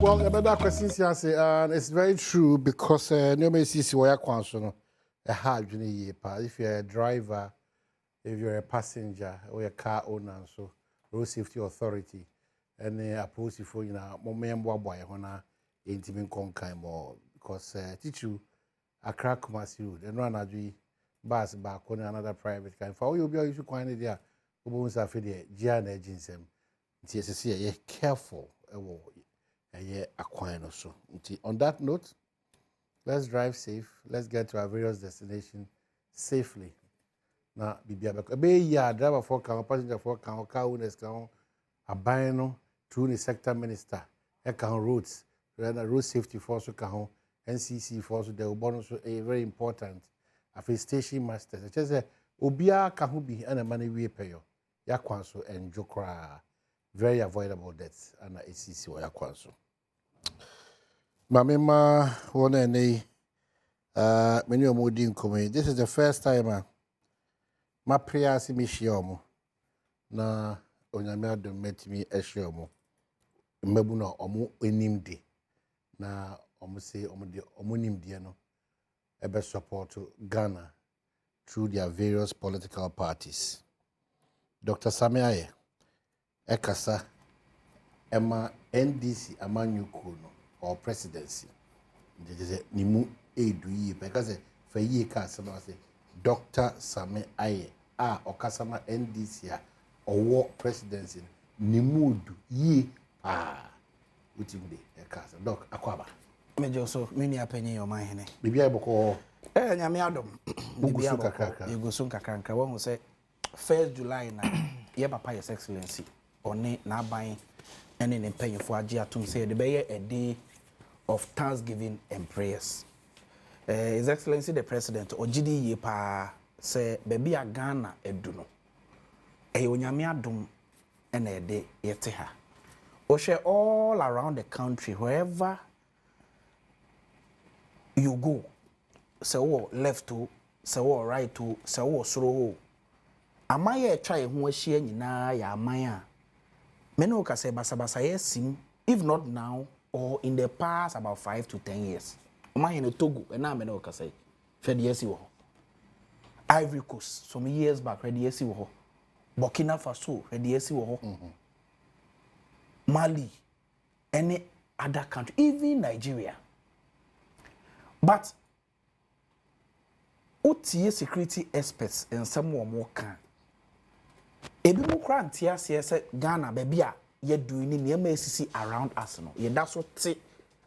Well, another question here say, and it's very true because no me see where you a hard journey. If you're a driver, if you're a passenger or a car owner, so road safety authority, and approach for you know, moment boy, hona intimate conkai more because teach you a crack Kumasi road and run a bus back on another private car. For you, you should find it there. Who are for the Gian agents? TSC, careful. On that note, let's drive safe. Let's get to our various destinations safely. Now, driver for car, passenger for car owners can abide through the sector minister, roads, road safety force can NCC force the bonus a very important. A station masters. It says Obia Kahubi and a money we pay you. Yakwanso and Jokra. Very avoidable deaths and ACC or Yakwanso. Mamema one and many modin come. This is the first time my prayer si mishiomo na onyame Adom met me eshiomo. Mbebuna omo enimde na omo say omo nimde no ebe support Ghana through their various political parties. Dr. Samiaye Ekasa Emma NDC Amanyuko or presidency. Nimu Edu because for ye Kasama say Dr. Same Aye Okasama NDC or war presidency Nimudu ye which day Ekasa Doc Akwaba. Major so many opinion on my hand. Bibia Boko Nyame Adom. You go soon kakranka one who say 1st July na ye papa His Excellency one na ban and in paying for Ajiatum say the be a day of thanksgiving and prayers. His Excellency the President or GD ye pa say baby a Ghana eduno. Nyame Adom and a day yete ha. O share all around the country wherever you go. Say what left to, say what right to, say what through. Amaya try who she na ya amaya. Meno ka say basa yesim, if not now or in the past about 5 to 10 years. Amaya no Togo, and now meno ka say. Fed yesi wo. Ivory Coast, some years back, ready yesi wo. Burkina Faso, ready yesi wo. Mali, any other country, even Nigeria. But OTA security experts and someone more can. Ebi mo kra ntia se Ghana baby a ye doing ni MSC around us no. Ye da so te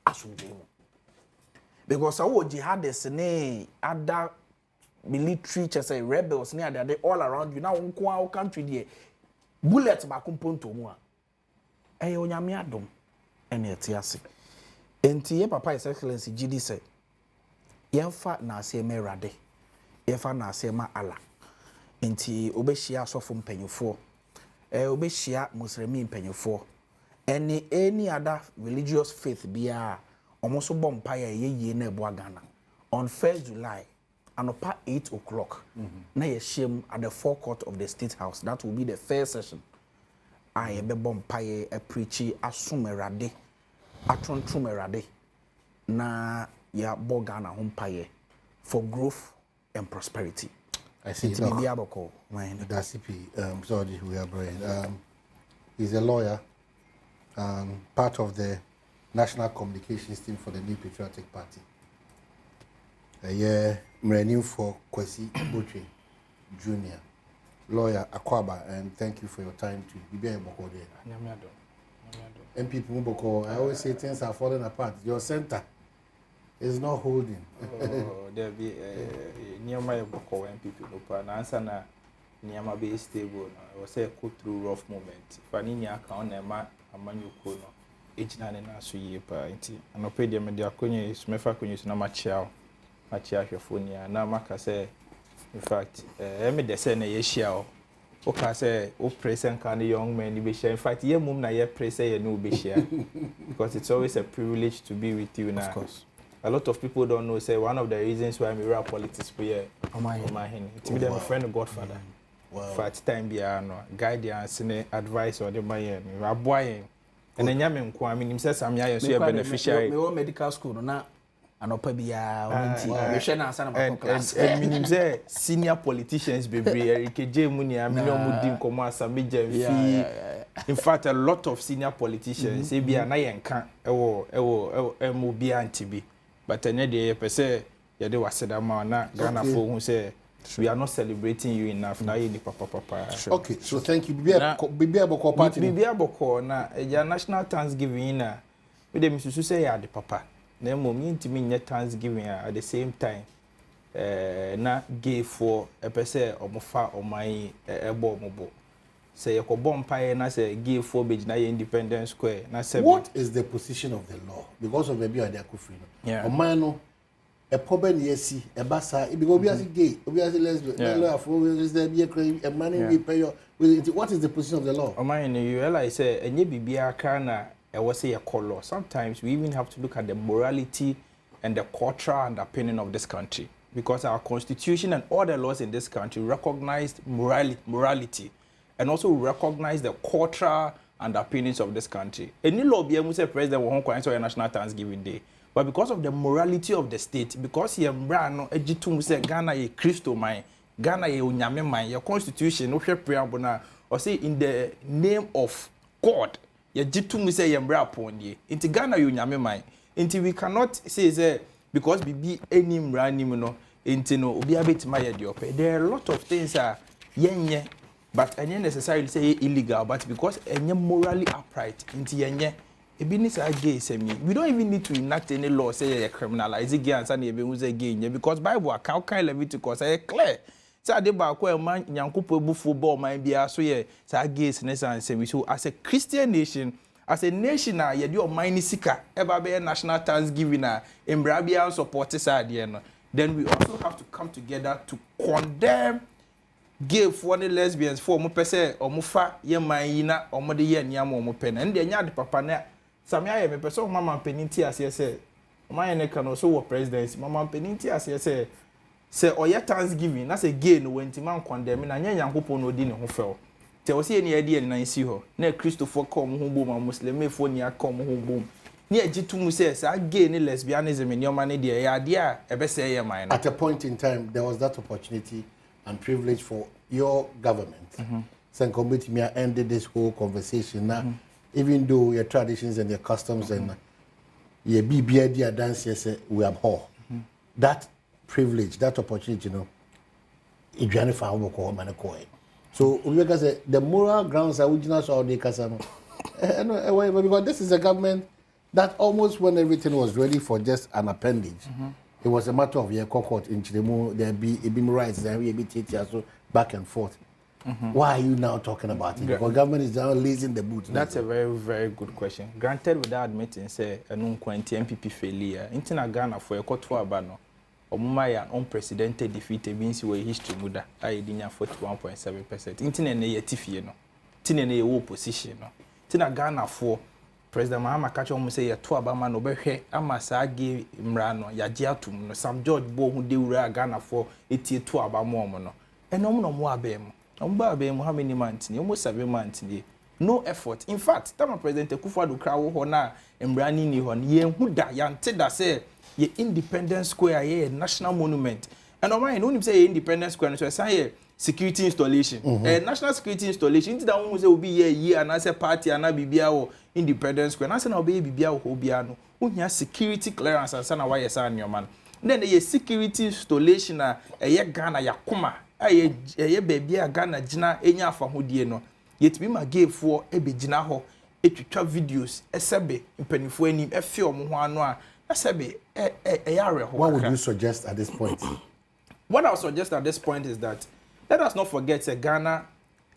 asumdwe mu. Because our jihadists ne other military say rebels ne they all around you now nko our country there. Bullet ba komponto mu a. Eye onyame Adom ene ete ase. Enti ye papa His Excellency GD say yemfa na ase merade. Yemfa na ase ma ala. Enti obeshia asofo mpanyufo obeshia muslimi mpanyufo any other religious faith bia omoso bompa ya yeye na ebo Ghana on 1st July anopa 8 o'clock na ye shame at the forecourt of the State House. That will be the first session I be bompa ye preachi asumerade atrontromerade na ya bo Ghana hompaye for growth and prosperity. I see. It's maybe Aboko. That's CP. Sorry, we are Brian. He's a lawyer, part of the national communications team for the New Patriotic Party. Yeah, running for Kwesi Botwe Jr., lawyer Akwaba, and thank you for your time to be Boko there. MP Muboko, I always say things are falling apart. Your center is not holding. There be near my Boko MPP Lupa, and answer na near my base stable. I was say go through rough moment. Fanini account and ma Amanyuko, each nine and a year per inti. And I paid them in their coney, Smefa conus na machia your phone. Now, Maka say, in fact, Emmy the same a shell. Okay, say, oh, present kind of young man, be share. In fact, ye mum na ye praise say no be share. Because it's always a privilege to be with you now. Of course. A lot of people don't know, say, one of the reasons why I'm rap politics for you. Oh my hand. It's with my friend, Godfather. Wow. For time, be no guide and advice or the man. You are buying. and then yamin kwa minim say samya ye so beneficiary me wo medical school no na anopa bia wonti me hwe na asa na ma class and minim say senior politicians bebre Erike mu ni amini omu din komo asa meja fi in fact a lot of senior politicians e bia na yenka ewo emu bia antibi but enye de ye pese ye de waseda ma na Ghana fo hu say we are not celebrating you enough na ye ni papa. Okay, so thank you. Bibia boko party. Bibia boko na eja national Thanksgiving na we dem susu say ya de papa. Na mo mi ntimi nye Thanksgiving at the same time na gay for pese omofa oman ebo omobo. Say ye ko bompaye na say gay for be na Independence Square na say what is the position of the law because of maybe they akufri no. Yeah. Oman no a problem yesi e basa e because we are gay, we are lesbian, law for is there be a money we pay your what is the position of the law? Oman you realize say enye bibia ka na e was say a color. Sometimes we even have to look at the morality and the cultural underpinning of this country because our constitution and all the laws in this country recognized morality and also recognize the cultural underpinnings of this country. Any law be able to say president will hold National Thanksgiving Day. But because of the morality of the state, because ye brano ejitum say Ghana ye Christo man, Ghana ye unyame man, your constitution no preamble na or say in the name of God, ye jitum say ye bra upon ye. Into Ghana you unyame man. Into we cannot say because be any mrani no into no obi abetima ye diope. There are a lot of things yenye but enye necessarily say illegal but because enye morally upright into yenye we don't even need to enact any law say criminalize gay and say be gay because Bible account kind Leviticus say clear say ade ba ko man nyankopɔ bu football man bia so ye say gays ne say so as a Christian nation as a nation ye de o man ni sika e ba be national Thanksgiving na embra bia support side no then we also have to come together to condemn gay for the lesbians for mo pese o mo fa ye man yi na o mo de ye niam o mo pe na nde nya de papa na Samia me person mama peninti ase say my ne kan so wo presidency mama peninti ase say oye Thanksgiving na say gay no wenti man condemn na nya yankopon no di ne ho fel te wo say ne ye de nan si ho na Christopher kom ho bom muslim efo ni akom ho bom ni agitum say sa gay ni lesbianism ni o man de ya de a ebe say ye man at a point in time there was that opportunity and privilege for your government sen committee me ended this whole conversation now even though your traditions and your customs and your BBID dance, yes, we abhor. That privilege, that opportunity, you know, so we can say the moral grounds are original so they can say because this is a government that almost when everything was ready for just an appendage, it was a matter of your cohort in Chilemu, there be rights, there be so back and forth. Why are you now talking about it? Because government is now leasing the boot. That's a very, very good question. Granted, without admitting, say, a non-quanti MPP failure. Intina Ghana for a court for Abano, or Mumaya unprecedented defeat means you were history muda. I did 41.7%. Intina ne tifi no. Tina ne wo position no. Tina Ghana for President Mahama catch almost say a two Abama no behe, Amasagi Mrano, Yajiatum, no Sam George Bo who de Ghana for 82 Abamo no. And no more abem. How many months? Almost 7 months. No effort. In fact, Tama President Kufuor Krawo Hona and Brani Nihon, ye Huda, Yanteda say, ye Independence Square, ye national monument. And on my own say Independence Square, so I say security installation. National security installation. Into that one will be a year and I say party and I be Independence Square. And I say no baby Bia Hobiano. When you have security clearance and sana why you sign your man. Then the security installation a ye Ghana Yakuma. Aye baby a Ghana jina enya fa hodie no yet be ma gay for e be jina ho etwitwa videos esebe mpanifo anim e fe omo ho ano a esebe yare ho. What would you suggest at this point? What I would suggest at this point is that let us not forget that Ghana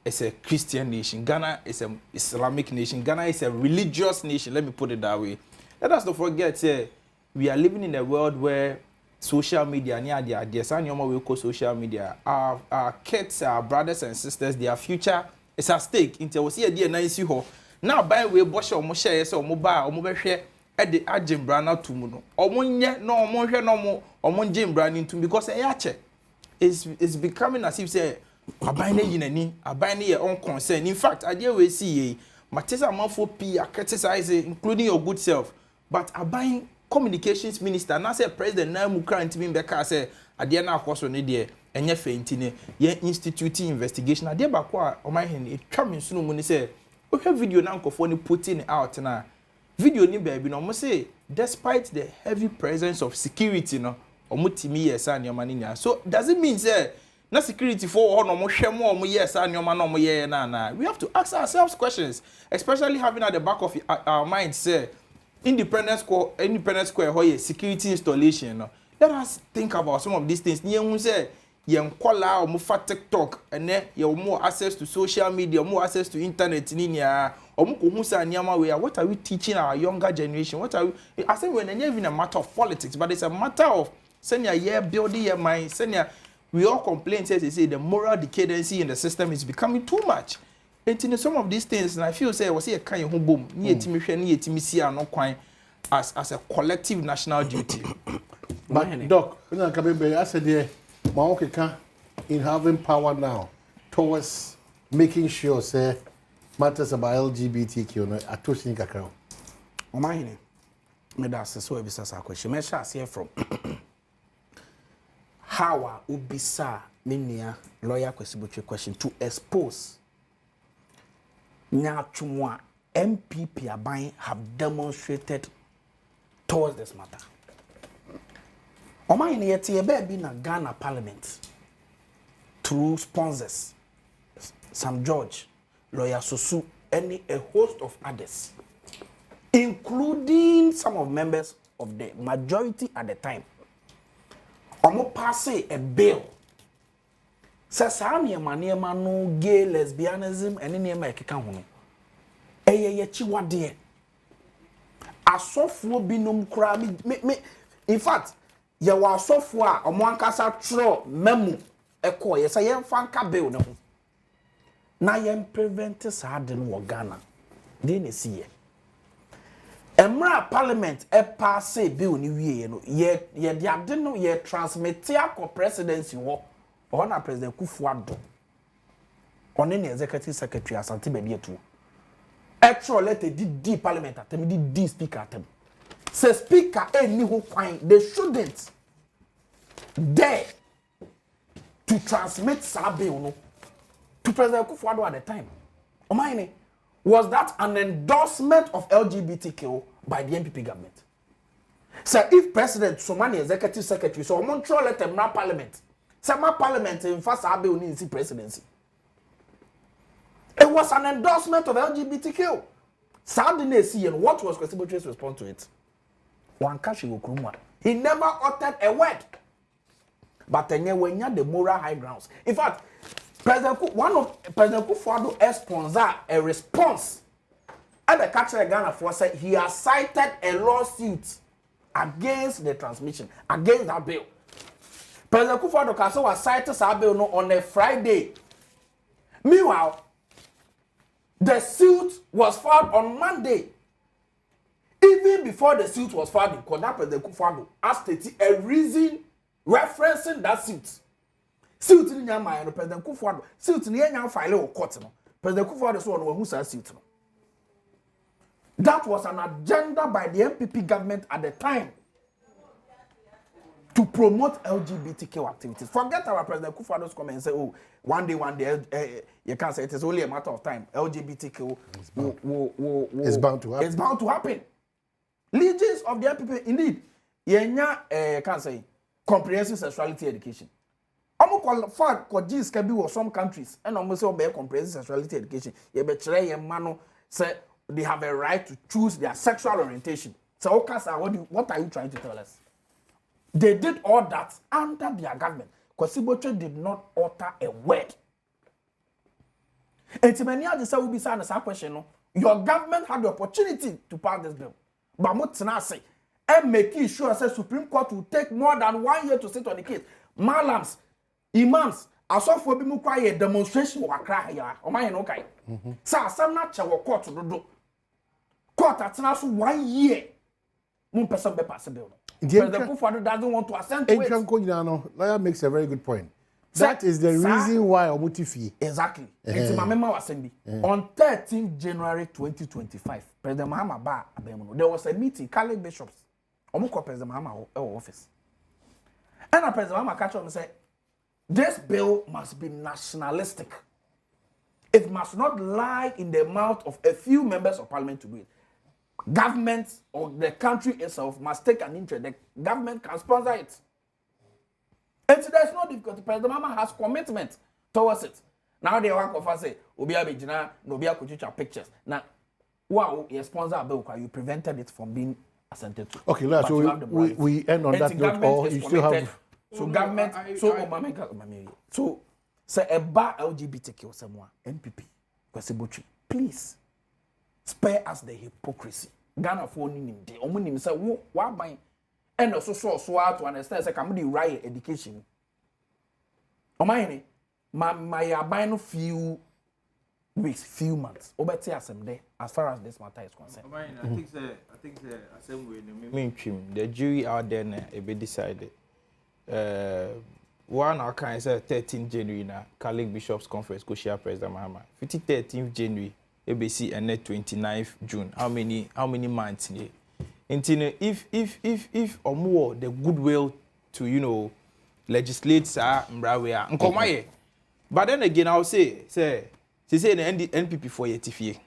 is a Christian nation, Ghana is an Islamic nation, Ghana is a religious nation, let me put it that way. Let us not forget we are living in a world where social media near their son we call social media. Our kids, our brothers and sisters, their future is at stake. Until we see a dear nice ho. Now by way bosh or mo share so mo ba or mo share at the Ajim Brana to Muno. Or one yet no more no more or one Jim Branding to because a yache is becoming as if say a binding in any a binding your own concern. In fact, I dare we see Matisa Manfo P are criticizing, including your good self. But I buying communications minister, and I say President Namukra and Tim Becca say, at the end of course, on the and your fainting, ye instituting investigation. I did back on my hand, it coming soon when they say, we have video now for putting out now. Video ni baby, no, must say, despite the heavy presence of security, no, or mutimi yes and your money. So does it mean say na security for no more shemo or yes and your man no more na? We have to ask ourselves questions, especially having at the back of our minds say independence square how security installation. No? Let us think about some of these things. You say you call or move TikTok and then you more access to social media, more access to internet what are we teaching our younger generation? What are we? I say when it's not even a matter of politics, but it's a matter of senior year building your mind. Senior, we all complain, say the moral decadency in the system is becoming too much. And in some of these things, and I feel say was a kind of boom, as a collective national duty. But Doc, I said Maokeka in having power now towards making sure say matters about LGBTQ no atoshi kakra. Omahine. Me da se so ebisa question. Me sha see from how ubisa menia lawyer question to expose nyatwumwa MPP aban have demonstrated towards this matter. Omahine yete be na Ghana Parliament through sponsors Sam George, Lawyer Susu, and a host of others, including some of members of the majority at the time. Omo pass a bill. Says no gay lesbianism and any American woman. Eye chiwade. Asofo binum kra me. In fact, ye wa asofo a omo ankasa tro memu eko ye say yen fanka bill no. Na yen prevent sadden wo Ghana. Dey na see ye. Emra parliament e pass bill ni wie no. Ye de ade no ye transmit akọ presidency wo. O na president Kufuor. One ne executive secretary Asante Bedi etu. Extra letter di parliament atem di speaker atem. Say speaker any who kwan they shouldn't dare to transmit bill no to President Kufuor at the time. Omaine, was that an endorsement of LGBTQ by the MPP government? So if President Somani executive secretary so Montreal let them parliament. Say my parliament in first bill needs presidency. It was an endorsement of LGBTQ. Sadly, and what was Kwesiboche's response to it? He never uttered a word. But then when you the moral high grounds. In fact, President Kufuor sponsor a response. And the catcher Ghana for said he has cited a lawsuit against the transmission, against that bill. President Kufuor was cited that bill on a Friday. Meanwhile, the suit was filed on Monday. Even before the suit was filed in court, President Kufuor asked a reason referencing that suit. Suit in Yama, President Kufuor, suit in Yama file or court. President Kufuor is one who says suit. That was an agenda by the MPP government at the time to promote LGBTQ activities. Forget our President Kufuor's comment and say, oh, one day, you can't say it is only a matter of time. LGBTQ it's bound to happen. It's bound to happen. Legions of the MPP, indeed, can't say comprehensive sexuality education. Almost qualified for G's can be some countries, and almost all comprehensive sexuality education. You betray a man say they have a right to choose their sexual orientation. So, what are you trying to tell us? They did all that under their government. Kwesiboche did not utter a word. And to many others will be saying the same question. Your government had the opportunity to pass this bill. But what say and making sure that Supreme Court will take more than 1 year to sit on the case. Malams, imams, asofo bi mu kwa ye demonstration wa kra ya. O man no kai. Sa asam na che wo court do. Court atena so 1 year. Mun person be pass bill. President Kufuor doesn't want to assent to it. Lawyer makes a very good point. That is the reason why Omutifi. Exactly. It's my mema was saying on 13th January 2025, President Mahama ba abemuno. There was a meeting, Catholic bishops. Omuko President Mahama office. And President Mahama catch up and say, this bill must be nationalistic. It must not lie in the mouth of a few members of parliament to do it. Government or the country itself must take an interest. The government can sponsor it. And so there's no difficulty. President Mahama has commitment towards it. Now they work of us say, Obia Bijina, Nobia Kuchicha pictures. Now, wow, you sponsor a bill, you prevented it from being assented to. Okay, so we end on that note, or you still have. So government, so say a bar LGBTQ someone, NPP, Kwesibuchi, please spare us the hypocrisy. Ghana for him, the omunim say, what by and also so out to understand, say, come the right education. Omaini, my abino few weeks, few months, obeti asem there, as far as this matter is concerned. I think the assembly, the jury out there, be decided. One I can say 13th January na Catholic Bishops Conference go share President Mahama. 13th January ABC and 29th June. How many months here? Until if or more the goodwill to legislate sa mbrawe nkomaye. But then again I'll say the NPP for yetifie.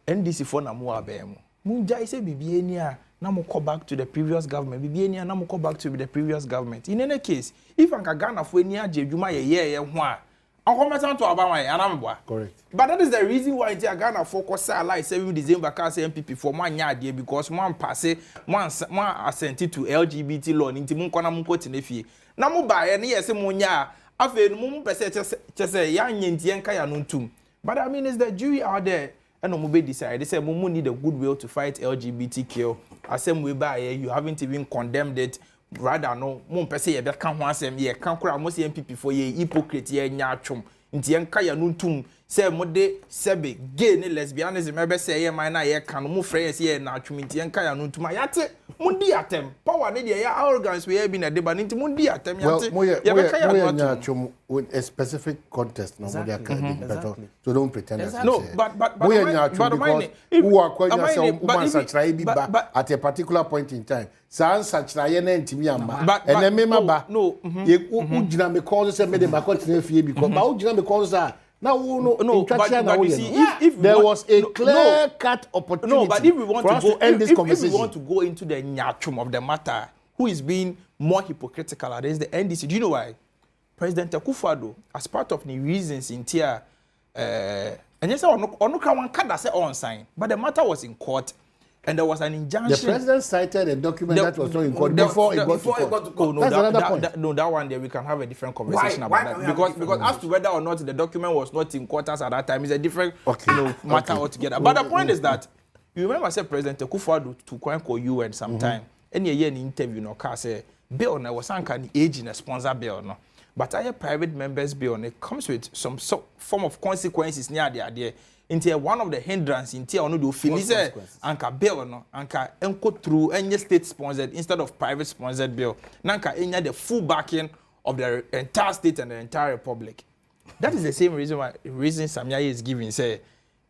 NDC for na mo abemu. Munja say bibie ni a na mo call back to the previous government. Bibie ni a na mo call back to the previous government. In any case, if anka Ghana for any adwuma ye ho a ankometan to abawan anamboa. Correct. But that is the reason why Ghana focus like 7 December can say MPP for man ade because one pass one assent to LGBT law nti mun kona mun kwoti na fie. Na mo ba ye na yese mo nya afa no mo pese chese ya nyanti enka ya no ntum. But I mean is the jury out there and no be decide. They say we need a goodwill to fight LGBTQ. Asem we by you haven't even condemned it. Rather no, mo pese ye be kan ho asem ye kan kura mo se MPP for ye hypocrite ye nya atwom. Nti enka ya no ntum say mo de sebe gay ne lesbianism e be say ye man na ye kan mo frɛ ye na atwom nti enka ya no ntum ayate mo di atem power ne de ya arrogance we be na deba nti mo di atem yate ye be ka ya no atwom with a specific contest no mo de so don't pretend that no but we nya atwom because who are quite yourself woman satrai bi ba at a particular point in time san satrai na ntimi amba ene me maba no ye ugina me cause say me de ba continue fie because ba ugina me cause now, but you see, if there was a clear-cut opportunity no, but if we want for us to end this conversation, if we want to go into the nyachum of the matter, who is being more hypocritical against the NDC? Do you know why? President Akufo-Addo, as part of the reasons in here, and yes, one card say on sign, but the matter was in court. And there was an injunction. The president cited a document that was not in court before it got to court. No, that's another point. That one there we can have a different conversation about that. Because as to whether or not the document was not in court as at that time is a different matter altogether. But the point is that you remember I said President Akufo-Addo to Kwanko UN sometime. Any year in interview no car say bill na was an age in a sponsor bill no. But a private members bill it comes with some form of consequences near the idea. Into one of the hindrances into ono do feel say anka bill no anka enko through any state sponsored instead of private sponsored bill nanka enya the full backing of the entire state and the entire republic. That is the same reason Samia is giving say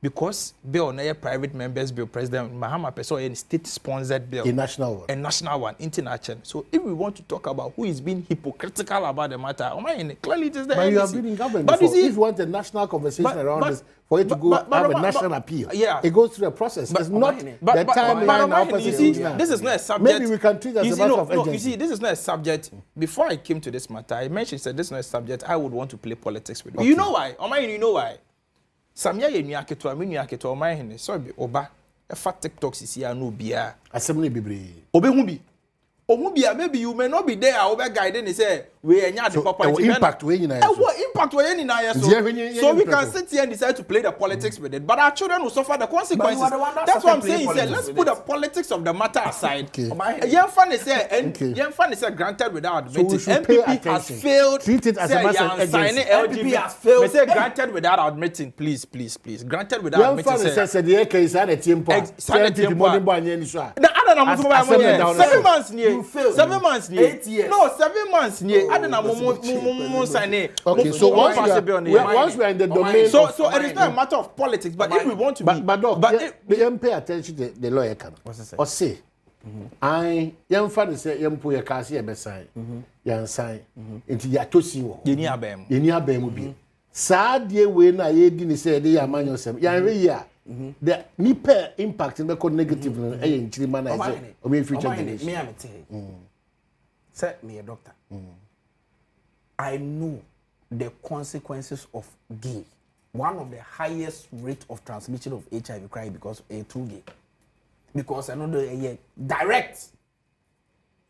because bill na private members bill President Mahama person a state sponsored bill a national one international. So if we want to talk about who is being hypocritical about the matter clearly it is the but NDC. You have been in government but before. If you want a national conversation around this for it to go have a national appeal it goes through a process. It's not the timeline you see this is not a subject. Maybe we can treat as a matter of urgency. You see this is not a subject. Before I came to this matter I mentioned said this is not a subject I would want to play politics with. You know why? You know why? Samia ye nua keto me nua keto man hene so be oba e fa TikTok sisi anu bia assembly bibre obehu bi ohu bia maybe you may not be there obe guide and say we enya the property impact we nyina impact we nyina so we can sit here and decide to play the politics with it but our children will suffer the consequences. That's what I'm saying. Let's put the politics of the matter aside. Yemfa say granted without admitting. MPP has failed. Treat it as a matter of urgency. MPP has failed. Say granted without admitting. Please. Granted without admitting. Yemfa say the case are the tempo. The na mo buy 7 months nie. 7 months nie. 8 years. No, 7 months nie. I na mo sign. Okay, so once we are in the domain so it is not a matter of politics, but if we want to be but pay attention to the lawyer can. Or say I yam fan say yam po ye ka se e be sign. Yan sign. Enti ya to si wo. Ye ni abem mu bi. Saa de we na ye di ni say de ya manyo sem. Yan we ya. The nipa impact in the negative no e yen chiri man na say o be future generation. Me am tell. Say me a doctor. I know the consequences of gay. One of the highest rate of transmission of HIV cry because a true gay. Because another direct.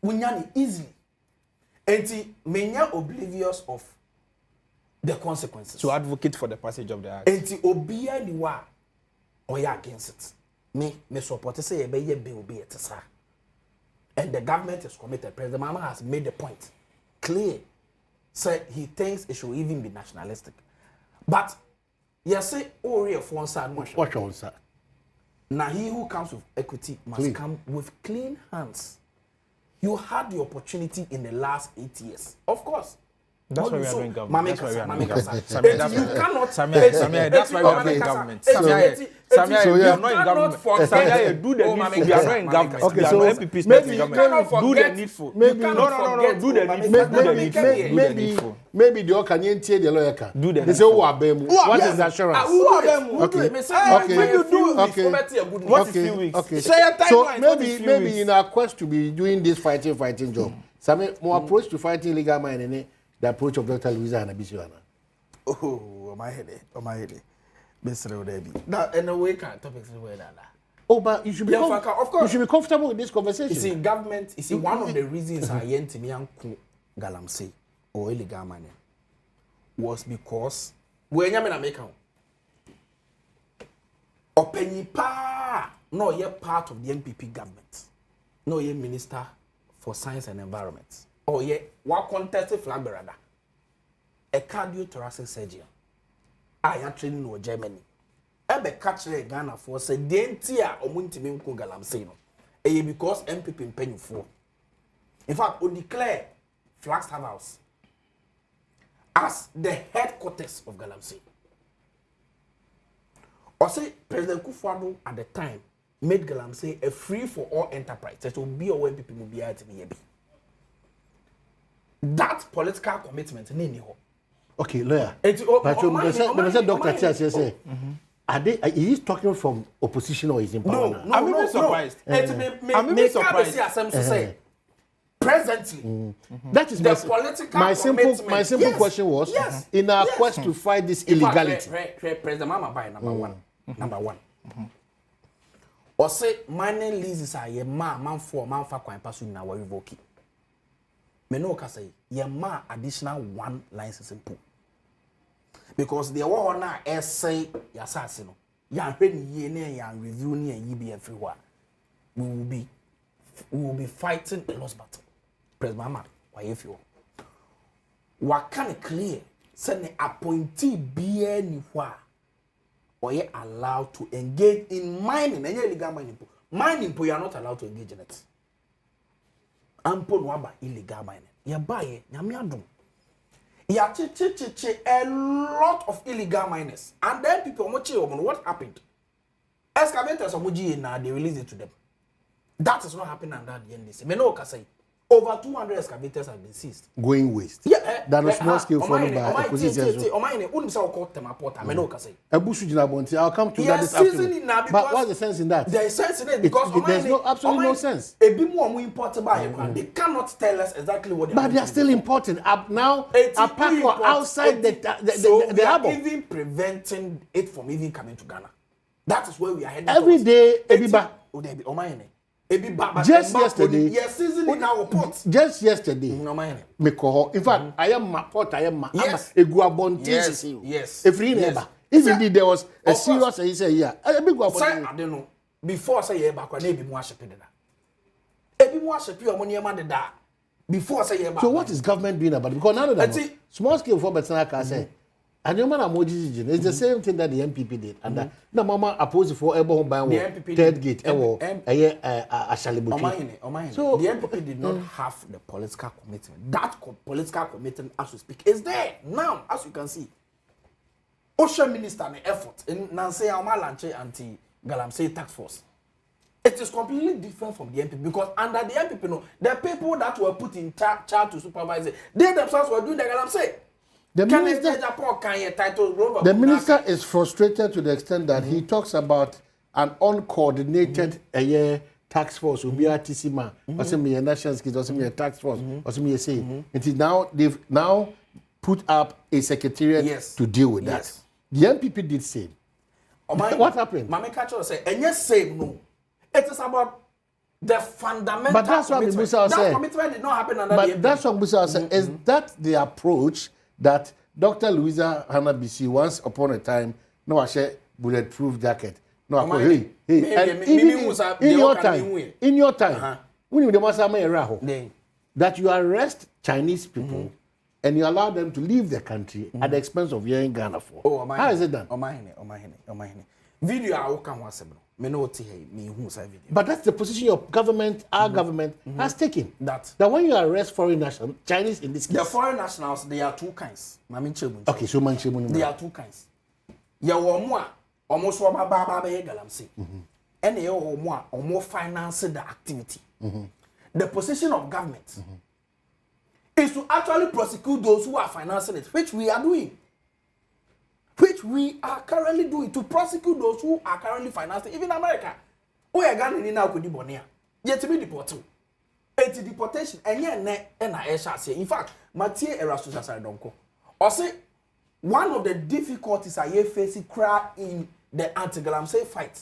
Unyani easily. Enti menya oblivious of the consequences. To advocate for the passage of the act. Enti obiya ni wa oya against it. Me support say ye be ye be obi etesa. And the government is committed. President Mahama has made the point clear. Say he thinks it should even be nationalistic. But you say ori of one side what on sir. Now he who comes with equity must come with clean hands. You had the opportunity in the last 8 years. Of course. That's why we are doing government. That's why we are doing government. You cannot. Samia, that's why we are doing government. Samia, we are not in government. Samia, do the needful. We are not in government. Okay, so MPPs not in government. Do the needful. No. Do the needful. Maybe the Okanyent the lawyer can. Do the. They say who abemu. What is the assurance? Okay. What is few weeks? Okay. So maybe in our quest to be doing this fighting job, some more approach to fighting illegal mining. The approach of Dr. Louisa and Abisiwana. Oh, my head. Mr. Debbie. Now, and the way can topics where that. Oh, but you should be of course. You should be comfortable with this conversation. You see, government, one of the reasons Ayine to me and Galamsey or illegal money was because when you're in America, Openipa, no, you're part of the MPP government, no, you're Minister for Science and Environment. Oh yeah, what contested flag bearer? A cardiothoracic surgeon. I am training in Germany. Ebe catcher Ghana for say dentia omuntimi nko Galamsey no. Because MPP Mpensenpensenmu. In fact, we declare Flagstaff House as the headquarters of Galamsey. Or say President Kufuor at the time made Galamsey a free for all enterprise. That will be a way people will be able to be. That political commitment, okay, lawyer. But the doctor say, are they? Is he talking from opposition or is in power? No, I'm even surprised. I'm even surprised. Presently, that is the political my simple question was in our quest to fight this illegality. President Mahama by number one. Or say mining leases are ye man for kwan pasu na wa revoke. Me no ka say ye ma additional 1 licensing pool. Because the war na essay ya sase no. Ya hwe ni ye na ya review ni yi be everywhere. We will be fighting a lost battle. President Mahama, why if you what can it clear send the appointee be anywhere or you allowed to engage in mining any illegal mining. Mining you are not allowed to engage in it. Ampo no illegal mining. Ya buy nyame adom. Ya a lot of illegal miners. And then people what happened? Excavators now they release it to them. That is not happening under the NDC. Me no say over 200 excavators have been seized. Going waste. Yeah, that was small scale followed by opposition. I'll come to that this afternoon. But what's the sense in that? There is sense in it because there's absolutely no sense. A bit more imported by they cannot tell us exactly what they are. But they are still imported up now. Apart or outside the harbor. Even preventing it from even coming to Ghana. That is where we are heading. Every day, Ebiba. Just yesterday, Just yesterday, in fact, I am my pot, I am my yes. Yes. If indeed there was a serious, he said, yeah, I don't know. Before I say, back when maybe more shipping that. Before I say, so what is government doing about it? Because none of that small scale for Betsana can say. And the man it's the same thing that the MPP did. And the mama opposed for Ebo by third gate. So the MPP did not have the political commitment. That political commitment, as we speak, is there now, as you can see. Ocean Minister an effort in Nancy Amalanche anti-Galamsey task force. It is completely different from the MPP because under the MPP, no, the people that were put in charge to supervise it, they themselves were doing the Galamsey. The minister is frustrated to the extent that he talks about an uncoordinated tax force. Will be RTC man, or some national skills, or some tax force, or some say. Until now, they've now put up a secretariat to deal with that. The MPP did say. What happened? Mama Kacho said, and yes, say no. It is about the fundamental. But that's what Musa said. That commitment did not happen under the MPP. But that's what Musa said. Is that the approach that Dr. Louisa Hannah-BC once upon a time, no, I said bulletproof jacket. No, hey, and in your time, when you that you arrest Chinese people and you allow them to leave the country at the expense of your Ghana for. How is it done? Video I can watch me video. But that's the position your government, our government, has taken. That when you arrest foreign nationals, Chinese in this case. The foreign nationals, they are two kinds. Okay, so they are two kinds. Ya womwa almost woma baba be Galamsey. And you womwa almost finance the activity. The position of government is to actually prosecute those who are financing it, which we are doing. Which we are currently doing to prosecute those who are currently financing, even America. We are going to now with the Bonia. Yet to be deported. It's deportation, and yet, and I shall say. In fact, Mathieu Erastus Asaridonko. Or say, one of the difficulties I face in the anti-Galamsey fight.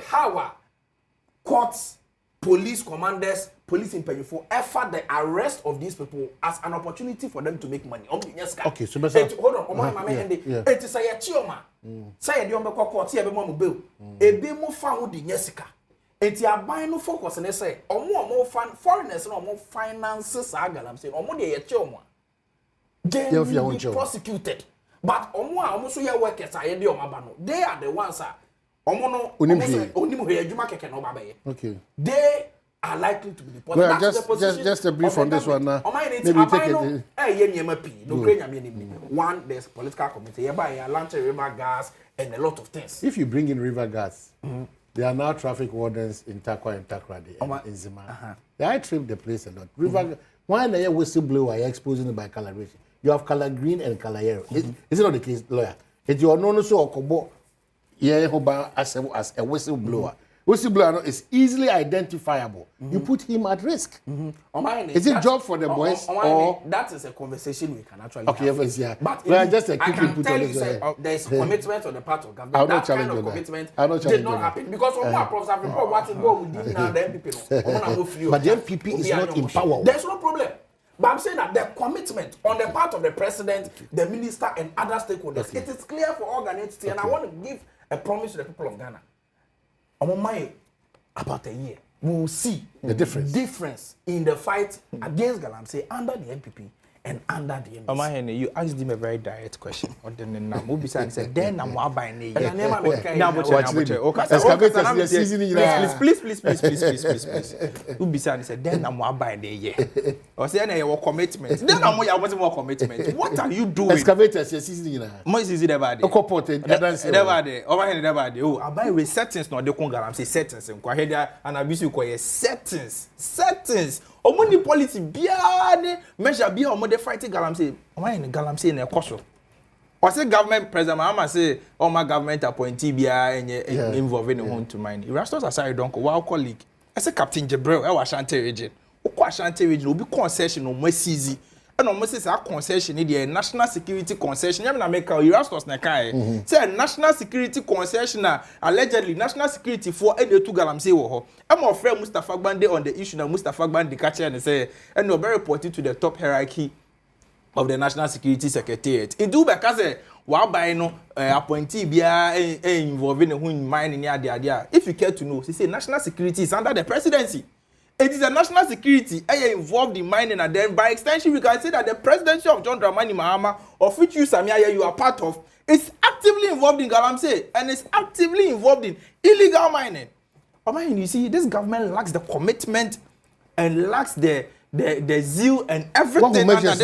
How courts, police commanders, police in for effort the arrest of these people as an opportunity for them to make money. Okay, so hold on, it is a chioma. Say the ombe court here be mo bill. E be mo found the Jessica. Enti aban no focus na say omo foreigners no omo finances Galamsey. Omo de ye chioma. They will be prosecuted. But omo so ye workers are de omo ba no. They are the ones okay. They are likely to be deported. Well, just a brief on this one now. Maybe take it. One, there's political committee. Hereby, launch river gas and a lot of things. If you bring in river gas, there are now traffic wardens in Takwa and Takrady and in Zima. They trim the place a lot. River, why are you whistleblower? You're exposing it by coloration. You have color green and color yellow. Is it not the case, lawyer? If you are known so or as a whistleblower. Whistleblower is easily identifiable. You put him at risk. Is it job for the boys or that is a conversation we can actually have. Yes, yeah. But just a quick input on this. There is commitment on the part of government. That kind of commitment did not happen because what we did now the MPP. But the MPP is not in power. There's no problem. But I'm saying that the commitment on the part of the president, the minister, and other stakeholders, it is clear for all Ghanaians. And I want to give a promise to the people of Ghana. About a year, we will see the difference in the fight against Galamsey under the MPP and under the MPP. Ayine, you asked him a very direct question. Or then Namu said, then I'm buying please. Ubisa said, then I'm buying a year. Or say, I commitment. Then I'm more commitment. What are you doing? Excavators, you're seasoning. Most is it about it? Oh, I buy with settings, not the Galamsey settings. And I abuse you settings. Omoni policy biane measure bia omode fighting Galamsey. Galamsey na ekoso. O say government president Mahama say all my government appointee bia involved in home to mind. Erastus Asaridonko wa colleague. I say Captain Jebrel e wa Ashanti region. Ukwa Ashanti region obi concession o masizi. And almost say concession the national security concession. You na make Erastus na kai. Say national security concession allegedly national security for any two Galamsey wo ho. I'm afraid Mustafa Gbande on the issue na Mustafa Gbande catch and say and no very reported to the top hierarchy of the National Security Secretariat. It do because wa by no appointee bia involved in who mind in there. If you care to know, say national security is under the presidency. It is a national security involved in mining, and then by extension, we can say that the presidency of John Dramani Mahama, of which you, Samia, you are part of, is actively involved in Galamsey and is actively involved in illegal mining. You see, this government lacks the commitment and lacks the zeal and everything. Lacks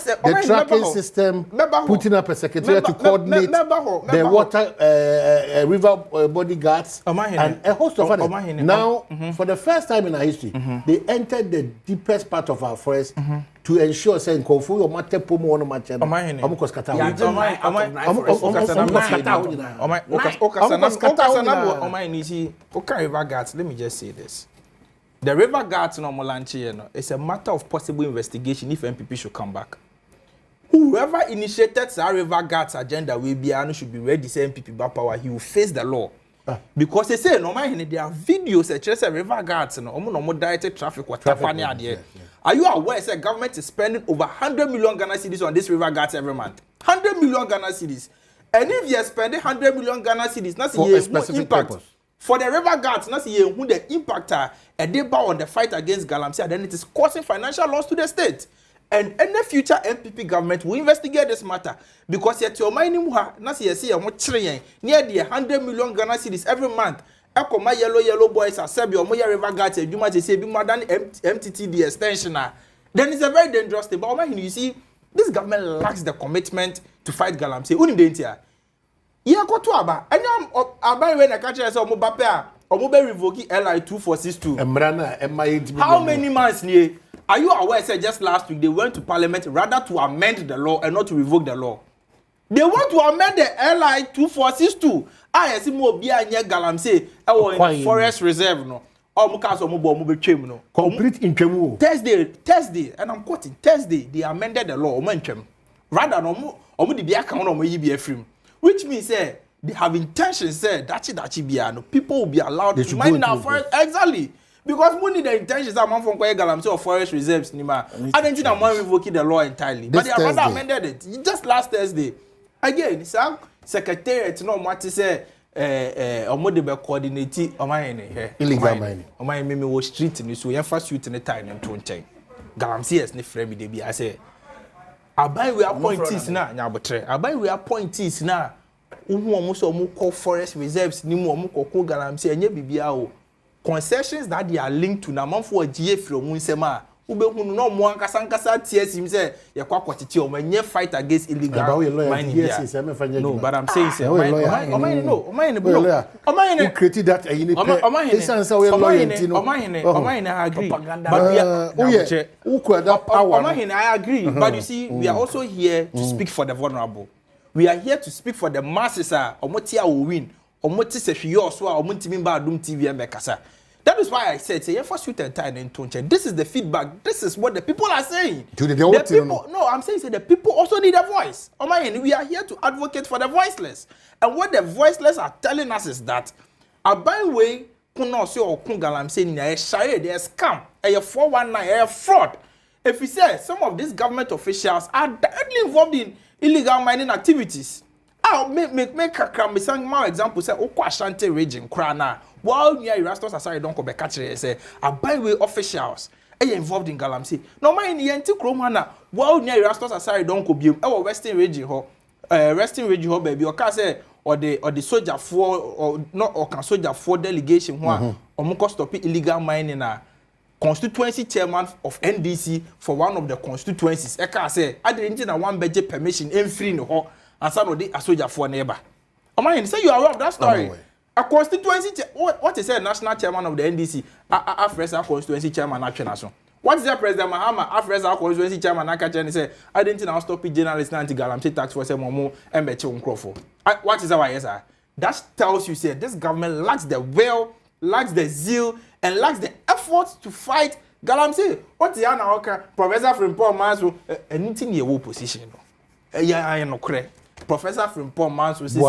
the tracking system, putting up a secretariat to coordinate the water river bodyguards and a host of others. Now, for the first time in our history, they entered the deepest part of our forest to ensure saying Kofu or Mate Pomo or Mate let me just say this. The river guards no Molanchi, it's a matter of possible investigation if MPP should come back. Whoever initiated the river guards agenda will be should be ready to say MPP back power. He will face the law. Because they say no man, there are videos that say river guards no directed traffic what happening. Are you aware that government is spending over 100 million Ghana cedis on this river guards every month? 100 million Ghana cedis. And if you are spending 100 million Ghana cedis, that's for a specific impact. Purpose. For the river guards, that's who the impact are a day on the fight against Galamsey, then it is causing financial loss to the state. And any future MPP government will investigate this matter because yet your mining that's near the 100 million Ghana cedis every month. My yellow boys are Serbia or river guards, you might say be more than MTTD extension. Then it's a very dangerous thing. But you see, this government lacks the commitment to fight Galamsey. Yeah, go to Aba. And I'm when I catch us on Mobapea or Mobile revoking LI 2462. How many months near? Are you aware? Said just last week they went to Parliament rather to amend the law and not to revoke the law. They want to amend the LI 2462. I see more beer near Galamsey or forest reserve no. Or Mukas or Mobile no. Complete in Chemu. Thursday, and I'm quoting Thursday. They amended the law. Rather no more the account of my frame. Which means they have intentions that people will be allowed to mine in our forest. Exactly. Because money the intentions are from Galamsey or forest reserves. I don't think I'm revoking the law entirely. But they have rather amended it. Just last Thursday. Again, some secretariat no what to say Omodebe coordinate illegal mining. Omai was street in so you first shoot in the time and to check. Galamsey is frame they be I say abai we appointees na nyabotre abai we appointees na almost call forest reserves ni mu call Galamsey enye bibia o concessions that they are linked to na manfo agie from nsema ubehunu no mo ankasa TSM say ye kwakwatiti o manye fight against illegal mining. No, but I'm saying say Omahine created that Omahine I agree. But Omahine I agree. But you see, we are also here to speak for the vulnerable. We are here to speak for the masses. Omotia will win. Omoti se hwiyo so a omontimi ba Adom TV emekasa. That is why I said, say, this is the feedback. This is what the people are saying. No, I'm saying the people also need a voice. We are here to advocate for the voiceless. And what the voiceless are telling us is that a byway kunosi or Galamsey in a shire, they scam, a 419, a fraud. If we say some of these government officials are directly involved in illegal mining activities. I'll make a more example. Say, Ashanti region, Krana. While near Erastus Asari don't come back, say, a byway officials are involved in Galamsey. No, my in the anti-Cromana, while near Erastus Asari don't go be our Western region, baby, or can say, or the soldier for, or not, or can soldier for delegation, one, or more stop illegal mining. Constituency chairman of NDC for one of the constituencies. I can say, I didn't know one budget permission in free no ho, and some of the a soldier for neighbor. Say you are aware of that story. A constituency, what is a national chairman of the NDC? Afresa constituency chairman national. What is the President Mahama? Afresa constituency chairman Nakachen say, I didn't know stop journalists anti-Galamsey tax for some more and bet you what is our yes, sir? That tells you, say, this government lacks the will, lacks the zeal, and lacks the efforts to fight Galamsey. What is the Professor Frimpong Manso? Anything in your position? Yeah, I know correct. Professor Frimpong Manso say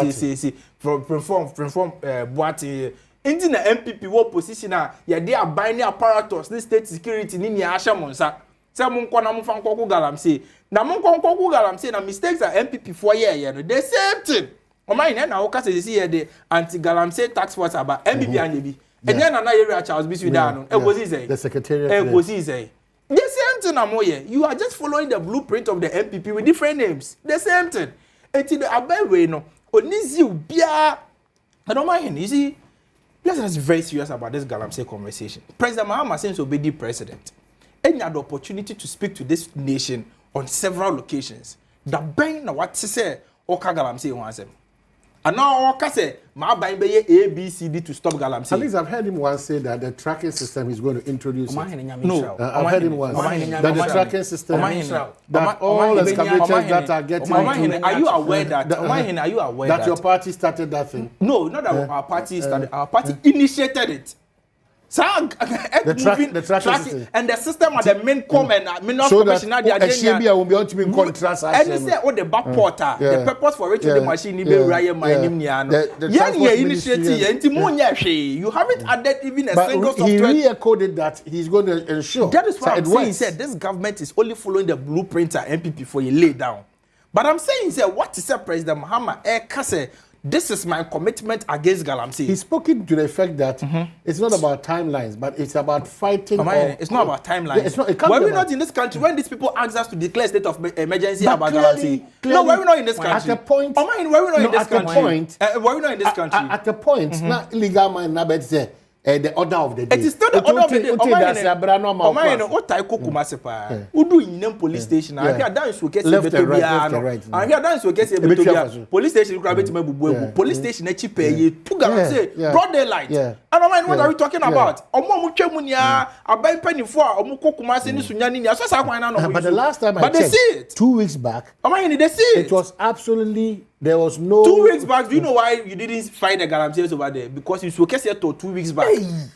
from Boati. In the MPP war position, yeah, they are binding apparatus, this state security, Nini Asha Monsa. Some Kona Mufanko Galamsey. Now, Monko Galamsey, and mistakes are MPP for year, the same thing. On my end, now, because you see the anti-Galamsey tax force about MPP and And then another area Charles Bisu down. It was easy. The secretariat. It was easy. The same thing, Amoye. You are just following the blueprint of the MPP with different names. The same thing. Until the Abewe no. Onizi ubia. I don't mind. You see, let's be very serious about this Galamsey conversation. President Mahama seems to be the president. And had the opportunity to speak to this nation on several locations. The bang na what to say. Oka Galamsey wants him. And now Oka say, my buying A, B, C, D to stop Galamsey. At least I've heard him once say that the tracking system is going to introduce. No, I've heard him once that the tracking system that all excavators that are getting. Are you aware that your party started that thing? No, not that our party started. Our party initiated it. So the tracking system and the system at the main comment, so that will be on to be in contrast. And they say, "Oh, the back porter, the purpose for which the machine be Ryan mining you haven't added even a single software." He re-coded that he's going to ensure. That is what I'm saying. He said this government is only following the blueprint at MPP for you lay down. But I'm saying, what is President Mahama? This is my commitment against Galamsey. He's spoken to the effect that it's not about timelines, but it's about fighting. It's not about timelines. Yeah, were we not in this country when these people asked us to declare a state of emergency about Galamsey? No, were we not in this country? At the point, were we not in this country? Were we not in this country? At the point, not illegal man, not say. The order of the day. It is still the order of the day. Udu in police station. I hear dance with left and right. I hear dance with police station. Police station. Cheap. Broad daylight. And what are we talking about? But the last time I checked, 2 weeks back, it was absolutely. There was no 2 weeks back. Do you know why you didn't fight the Galamsey over there? Because you showcased it 2 weeks back. And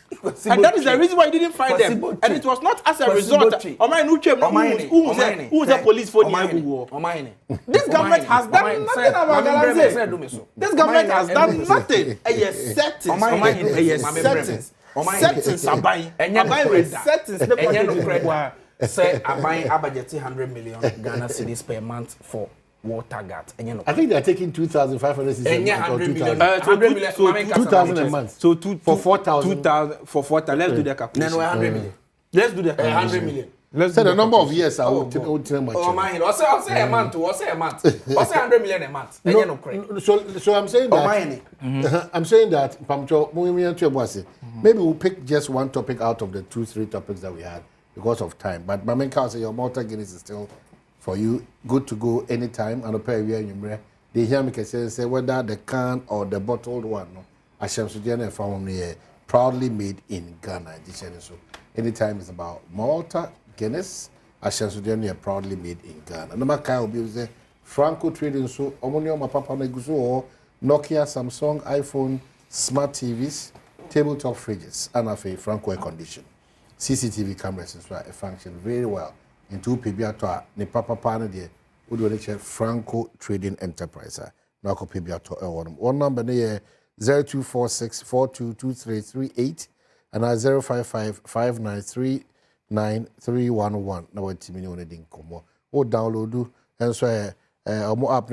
that is the reason why you didn't fight them. And it was not as a result. Who's the police for the This government has done nothing about Galamsey. This government has done nothing. Settings are buying. Say I buy budget 100 million Ghana cedis per month for water guards. I think they are taking 2,500 100 million. 2,000 a month. So for 4,000. 2,000 for 4,000. Let's do the calculation. 100 million. Let's do the 100 million. Let's say the number of years I will tell much. I'll say a month. I'll say 100 million a month. So I'm saying that. I'm saying that. Maybe we'll pick just one topic out of the 2-3 topics that we had because of time. But Mamenka say your Malta Guinness is still for you, good to go anytime. And they hear me say whether the can or the bottled one. No, Asham found proudly made in Ghana. So anytime it's about Malta Guinness, Asham proudly made in Ghana. No matter how be say Franco trading so omonio my papa neguso or Nokia, Samsung, iPhone, smart TVs, tabletop fridges, and a Franco air condition. CCTV cameras as well function very well. Into Pibiato, ne papa pana de would lecture Franco Trading Enterprise. Now copy Pibiato one number near 0246422338 and 0555939311. Now what team you need come or download and so more app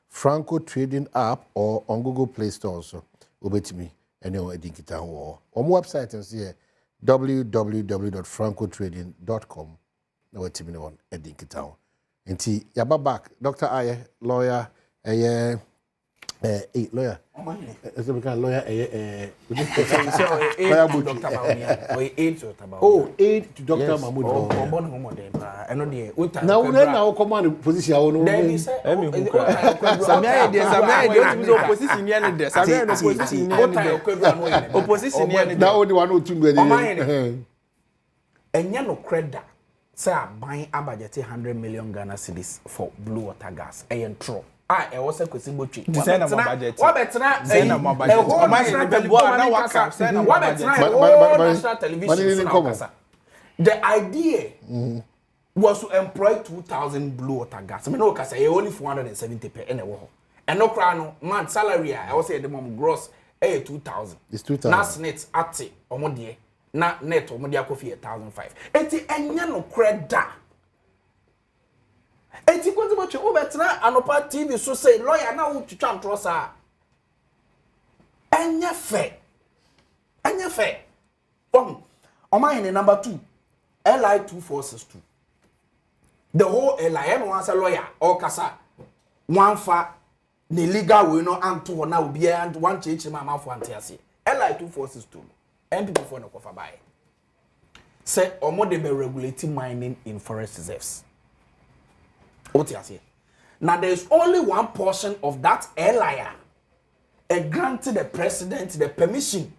Franco Trading app or on Google Play Store also. Obey me and you know kita or website and see www.francotrading.com. Na what team on edinkita ho enti yaba back Dr. Aye lawyer lawyer is a lawyer aid to Dr. Mahmoud now come on position opposition now only one or two say I buy a budget 100 million Ghana cedis for blue water gas. True. I was a question about it. Send a budget. What better? Send a budget. National television. The idea was to employ 2,000 blue water gas. I mean, no, because I only 470 per annum. And no crown, man, salary. I was say the mom gross 2,000. It's 2,000. That's net at it. Na net o mo dia kofi 1,500 enti enya no kreda enti kwanza bo twe obetra anopa TV so say lawyer na wo twitwa ntrosa enya fe Anya fair. Ayine number 2. LI 2462. The whole LI wants a lawyer or kasa. One fa the legal will not anto na obi and one change mama for antiase. LI 2462. MPP for no kofa buy. Say omo de be regulating mining in forest reserves. Otiase. Now there is only one portion of that LIA granted the president the permission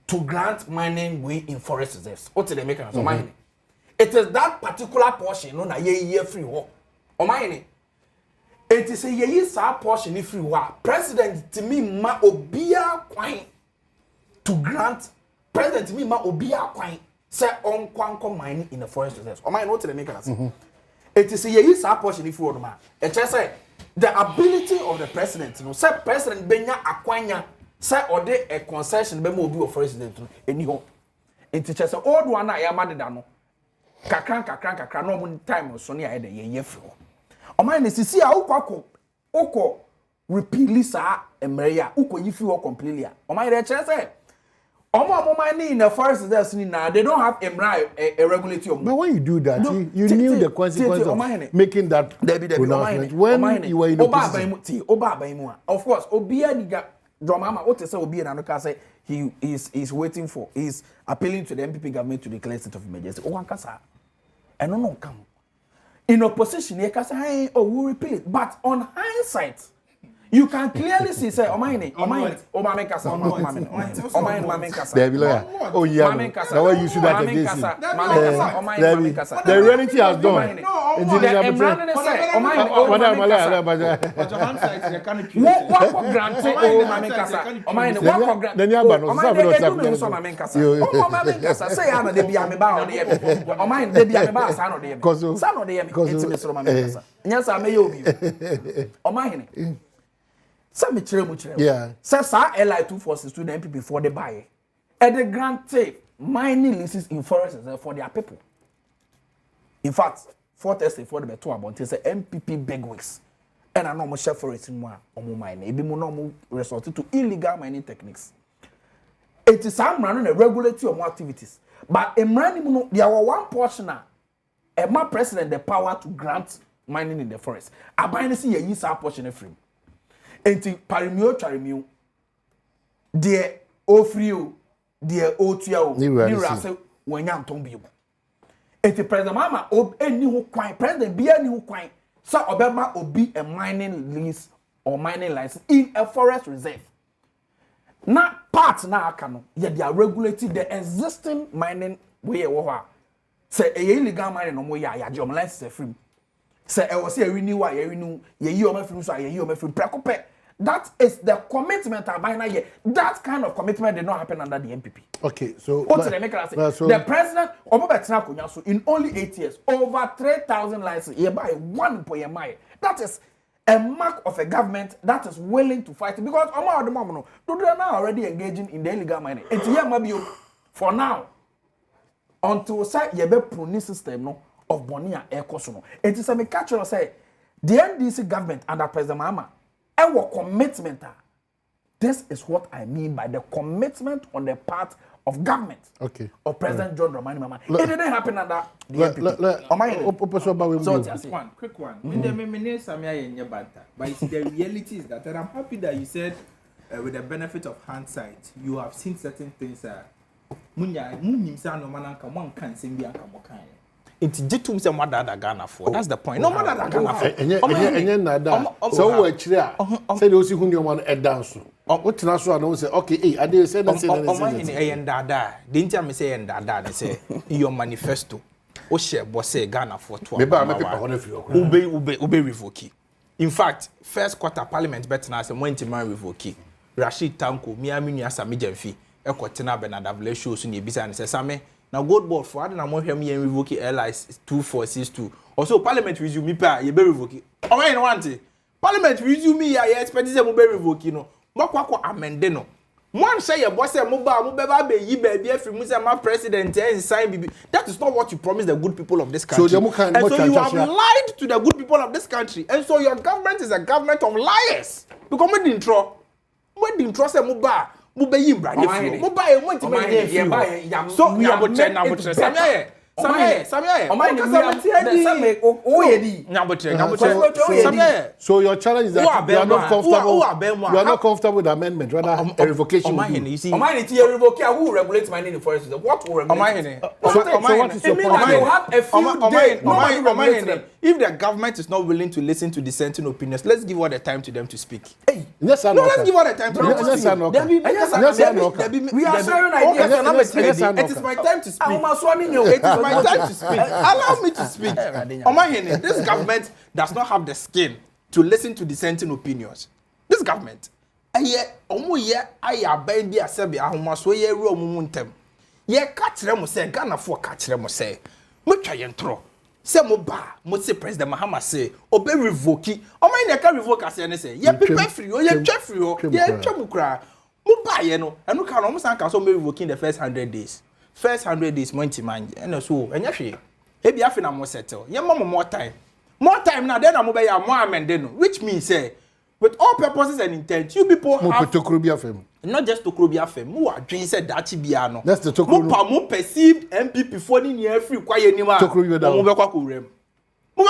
to grant mining way in forest reserves. What did they make of mining? It is that particular portion no na ye free war. O mining. It is a ye sa portion free war. President Timi ma obia kwan to grant president Timi ma obia kwan say on kwan mining in the forest reserves. O mining what did they make of it is a ye sa portion free war ma. It just say the ability of the president no say president benya akwanya say or de a concession be mo obi of president eni ho enti che say old one na ya madeda no kakran no mo time so ne ya de ye free ho o man ne sisi a ukọ repeal sa emre ya ukọ yi free ho completely o man dey che say omo man in the forest reserves ni na they don't have a regulatory. But when you do that, no, you knew the consequence of making that pronouncement when you were in the position. Of course, Obia Niga Dromama, what to say Obia Nanoka say he is waiting for, he's appealing to the MPP government to declare state of emergency. Owankasa. And no come. In opposition, you can say, hey, oh, we'll repeal it. But on hindsight, you can clearly see, say, Omame Kasa. Oh, yeah. Now you should that against the reality has done. Some yeah. Says LI 242 the MPP before they buy. And they granted mining leases in forests for their people. In fact, 4 testing for the better about say MPP bigwigs. And I know more chef forest in more mining. It be more resorted to illegal mining techniques. It is some running a regulatory of more activities. But a mining there were one portion a my president the power to grant mining in the forest. I buy the see a use our portion free. Enti parimio charimio de ofrio de otua o ni rase wanya ntombi mo enti president Mahama eni ho kwan president bia ni ho kwan so obema obi a mining lease or mining license in a forest reserve na part na aka no ye they are regulating the existing mining wey wo ho a say illegal mining no mo ya jom license free say e was say renew ye yi o ma free so ye yi o ma free prekope. That is the commitment that kind of commitment did not happen under the MPP. Okay, so what did they make us say? The president in only 8 years, over 3,000 licenses, you buy 1 per year. That is a mark of a government that is willing to fight because the moment they are now already engaging in the illegal mining. It's here maybe for now until say you be prune system no of Bonia Air Kosono. It is a me catch say the NDC government under President Mahama. Our commitment. This is what I mean by the commitment on the part of government. Okay. Of President John Dramani Mahama. It didn't happen under the NPP. Quick one. But the reality is that, and I'm happy that you said, with the benefit of hindsight, you have seen certain things. It's jitum se mother Ghana for. That's the point. No mother Ghana for. Enye nada. So we chire a say they osi hunu man e dance. What na so na say okay I dey say that say that. Omo dada. The intia me say dada they say your manifesto. O share boss say Ghana for 2. Me ba me paper ho na fi ube revoke. In fact, first quarter parliament bet na say when man revoke. Rashid Tanko, Miami Nua Sami Jemfi, e kwotena Benadavle show so na ebisa ne say Same na gold board for adna mo hwem yen revoke LIs 2462. Also parliament resume me pa ye be revoke. O wey no want parliament resume me ya expect say mo be revoke no. Mo kwakọ amende no. One say your boss say mo be ba be yi ba bia free mu say my president and sign bibi. That is not what you promised the good people of this country. So you have lied to the good people of this country. And so your government is a government of liars. Because we didn't trust say mo ba mo be yi mbra ne mo buy mo ti be free so we are nabotre Samia so your challenge is that you are not comfortable with the amendment rather a revocation you see who regulates mining in the forest what will regulate so what is your point? You have a few days if the government is not willing to listen to dissenting opinions, let's give all the time to them to speak. Let's give all the time to them to speak. We are sharing ideas. It is my time to speak. It is my time to speak. Allow me to speak. This government does not have the skin to listen to dissenting opinions. This government, say mo say President Mahama say obe revoke o man can revoke as any say ye prepare free o ye twa free o ye twa mu kra mo ba ye no enu ka no mo san ka so me revoking the first 100 days mo ntiman ena so enya hwe e bia fe na mo settle ye mo more time na then na mo be ya mo amend no which means say with all purposes and intent you people have not just Tokrobia fem mo adwen say dachi bia no that's the Tokrobia mo perceived MPP for ni near free kwaye nim a mo be kwa korem ko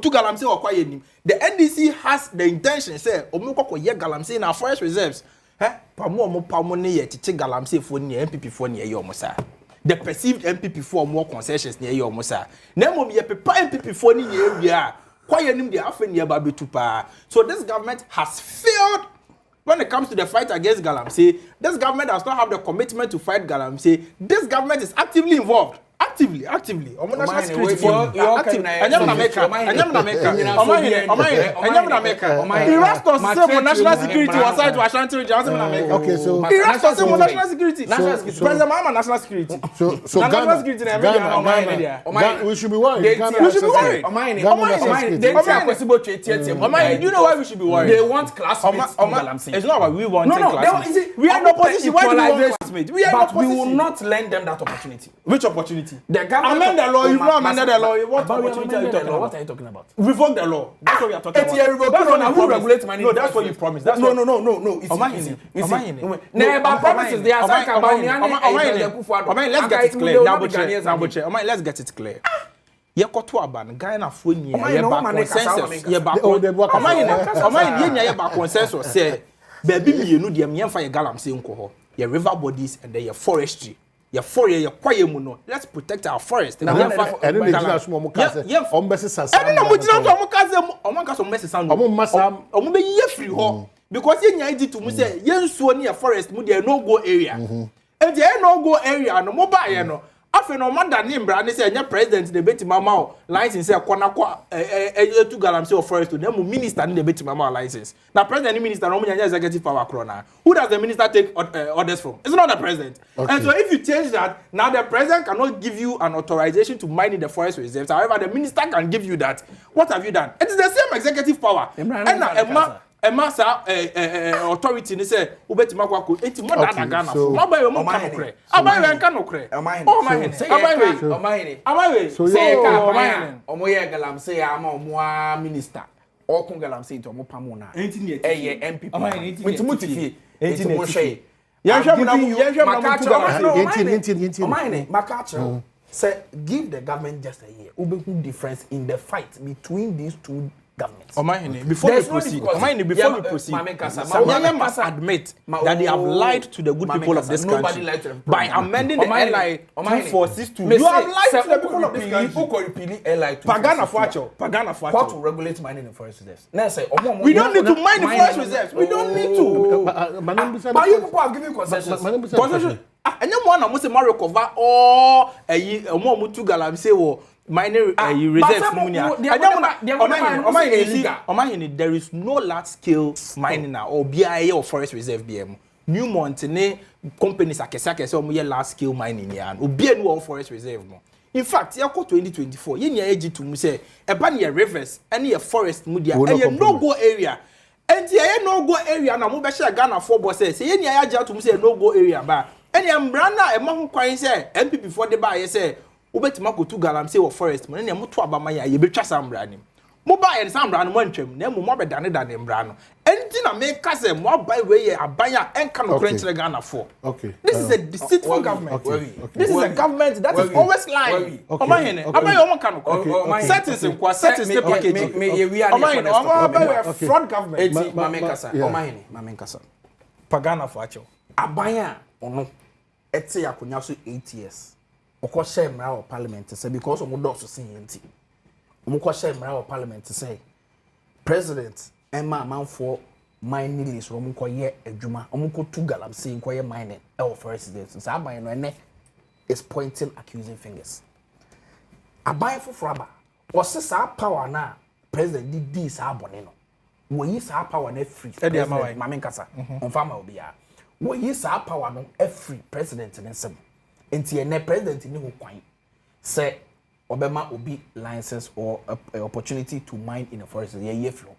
Galamsey or kwaye nim the NDC has the intention say o mo kwa ye Galamsey na forest reserves pamo ne ye tete Galamsey for ni MPP for ni ye omo sa the perceived MPP for more concessions ni ye omo sa na mo ye pepa MPP for ni ye area kwaye nim de afa ni ba betu pa so this government has failed. When it comes to the fight against Galamsey, this government does not have the commitment to fight Galamsey. This government is actively involved. Actively. National security for national security was side to Ashanti region. Okay, so national security. President Mahama national security. So Ghana, we should be worried. You know why we should be worried? They want classmates in Galamsey. It's not what we want. We are in opposition. Why do we want classmates? But we will not lend them that opportunity. Which opportunity? The government amend the law. You've not amended the law. What opportunity are you talking about? What are you talking about? Revoke the law. That's what we are talking about. That's what you regulates money. No, that's what you promised. That's no. It's easy. Never promises. They are saying let's get it clear. Let's get it clear. Yekoto aban Ghana fo nia ye ba consensus ye ba consensus say baby mienu de me ye Galamsey nko ho ye river bodies and ye forestry ye forest ye kwaye mu no let's protect our forest and ye fa and the just mo kase ombese sasa and na mo jina to mo kase o kase ombese san o mo masa o mo be ye free ho because ye nya edi to mu say ye nsuo ne ye forest mu de no go area and ye no go area no mo ba ye no afi no manda ni mbra ne say nya president de beti mama o license say kona kwa to Galamsey of forest to dem minister ni de beti mama license na president ni minister no nya executive power crona who does the minister take orders from? It's not the president. Okay. And so if you change that, now the president cannot give you an authorization to mine in the forest reserves. However, the minister can give you that. What have you done? It is the same executive power. And massa authority ni say ubeti makwa ko enti mo da Ghana fo ma ba we mo kan okre abai we kan okre amai so say ka omo ye Galamsey ama omo minister okun Galamsey into omo pamo na enti ne eye MPP enti mo tifie enti mo hwe makacho say give the government just a year ubeku difference in the fight between these two governments. Before we proceed, Samia must admit that they have lied to the good people of this country by amending the LI 2462. You have lied to the people of this country. Pagana Fuacho. What will regulate mining in the forest reserves? We don't need to mine the forest reserves. We don't need to. But you people have given concessions. And you want to say Mario cover all a more to Galamsey or mining reserves. There is no large scale mining or BIA or forest reserve BM. New Montane companies are kesake large scale mining yan or BN forest reserve. In fact, you go 2024, you need to say a banner rivers and a forest media and no go area. And the no go area na mo be share Ghana for bosses. Say any aja to say no go area ba. Any umbrella e mo kwan say MPP for the ba say ubetima go to Galamsey or forest mo na mo to abama ya ye betwa sambra nim. Mo ba ye sambra no mo ntwam na mo be dane dane mbra no. Enti na me kase mo buy we abanya enka no krenchre Ghana for. Okay. This is a deceitful government. This is a government that is always lying. Omahene, abaya omo kan ko. Settings in kwa settings the package. Me we are Omahene, fraud government. Mamenkasa. Omahene, mamenkasa. Pagana for acho. Abaya ono etse yakonya so 8 years. Okọ share mra of parliament say because omo do so sin yenti. Omo kọ share mra of parliament say president Emma Manfo mining list omo kọ ye adwuma omo kọ tu Galamsey kọ ye mining e for residents. So abaya no ene is pointing accusing fingers. Abaya for aba wose sa power na president di sa abone no. Wo yi sa power na free. Mamenkasa. Onfama obi ya. Wo yi sa power no free president ne nsem. Enti ene president ni ho kwan say obema obi license or opportunity to mine in a forest ye flow.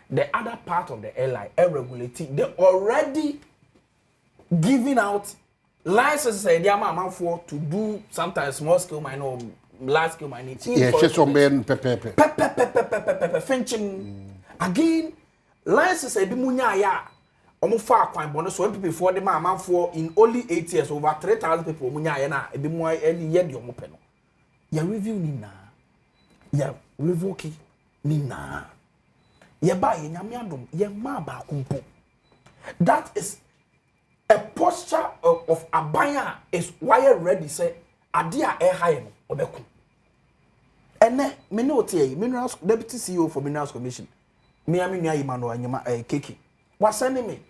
The other part of the airline regulating they already giving out licenses say they are for to do sometimes small scale mining or large scale mining. Yeah, just some men pepe. Fenching again licenses say bi munya ya omo fa kwan bono so MPP for the man for in only 8 years over 3,000 people munya ya na ebi mu eli ye de omo pe no ya review ni na ya revoke ni na ya ba ye nyame adom ye ma ba kumpo. That is a posture of abaya is why ready say ade a e high no obeku ene me no tie minerals deputy CEO for minerals commission me ami nua Emmanuel anyama keke was sending me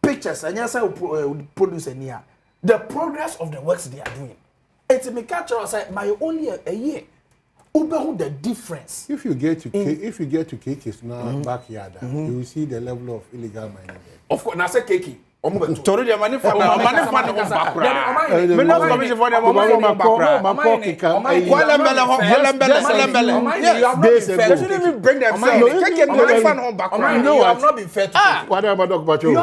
pictures and yes produce near the progress of the works they are doing. It's me catch us say my only a year who the difference. If you get to Keke's now backyard, you will see the level of illegal mining there. Of course, now say Keke. Story the money for background. Minerals commission for the money they shouldn't even bring themselves. Keke no fan on background. You have not been fair to Keke. What about you?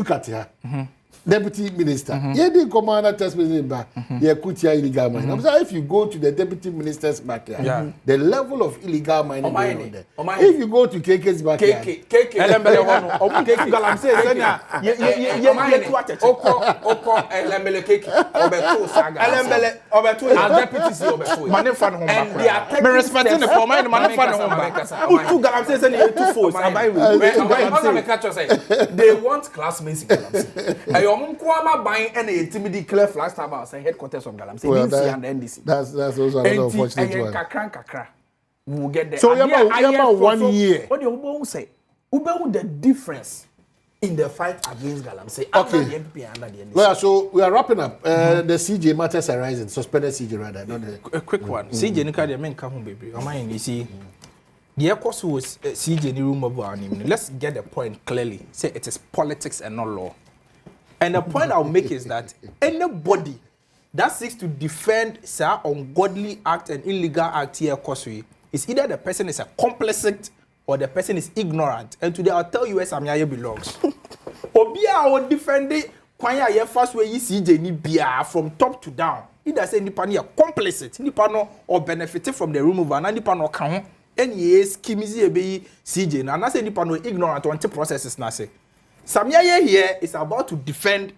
Keke Deputy Minister. Yeah, the commander test me back. Yeah, Kutia illegal mining. I'm saying if you go to the Deputy Minister's backyard, the level of illegal mining going on there. If you go to KK's backyard, KK. Galamsey Senya. Oko Elembele KK. Obeto Saga. Elembele Obeto as deputy CEO Obeto. Money fan home back. Me respecting the former money fan home back. Utu Galamsey Senya two force. They want classmates in Galamsey. Mumkwama buying any timid clear flash time say headquarters of Galamsey. Well, and NDC. That's also another unfortunate one. Kakra. We will get there. So you about 1 year. What do you say? Ube the difference in the fight against Galamsey okay. Under the NPP and under the NDC. Well, so we are wrapping up. The CJ matters arising, suspended CJ rather. Not a quick one. CJ nika the main come home baby. Am I in DC? The course was CJ ni room about him. Let's get the point clearly. Say it is politics and not law. And the point I'll make is that anybody that seeks to defend some ungodly act and illegal act here is either the person is a complicit or the person is ignorant. And today I'll tell you where Samyaye belongs. Obia will defend it kwanya ye first way you CJ ni bia from top to down. Either say nipa ni complicit, nipa no or benefited from the removal, and nipa no kan ho. Any skimizi ebe CJ na na say nipa no ignorant on processes na say. Samyaye here is about to defend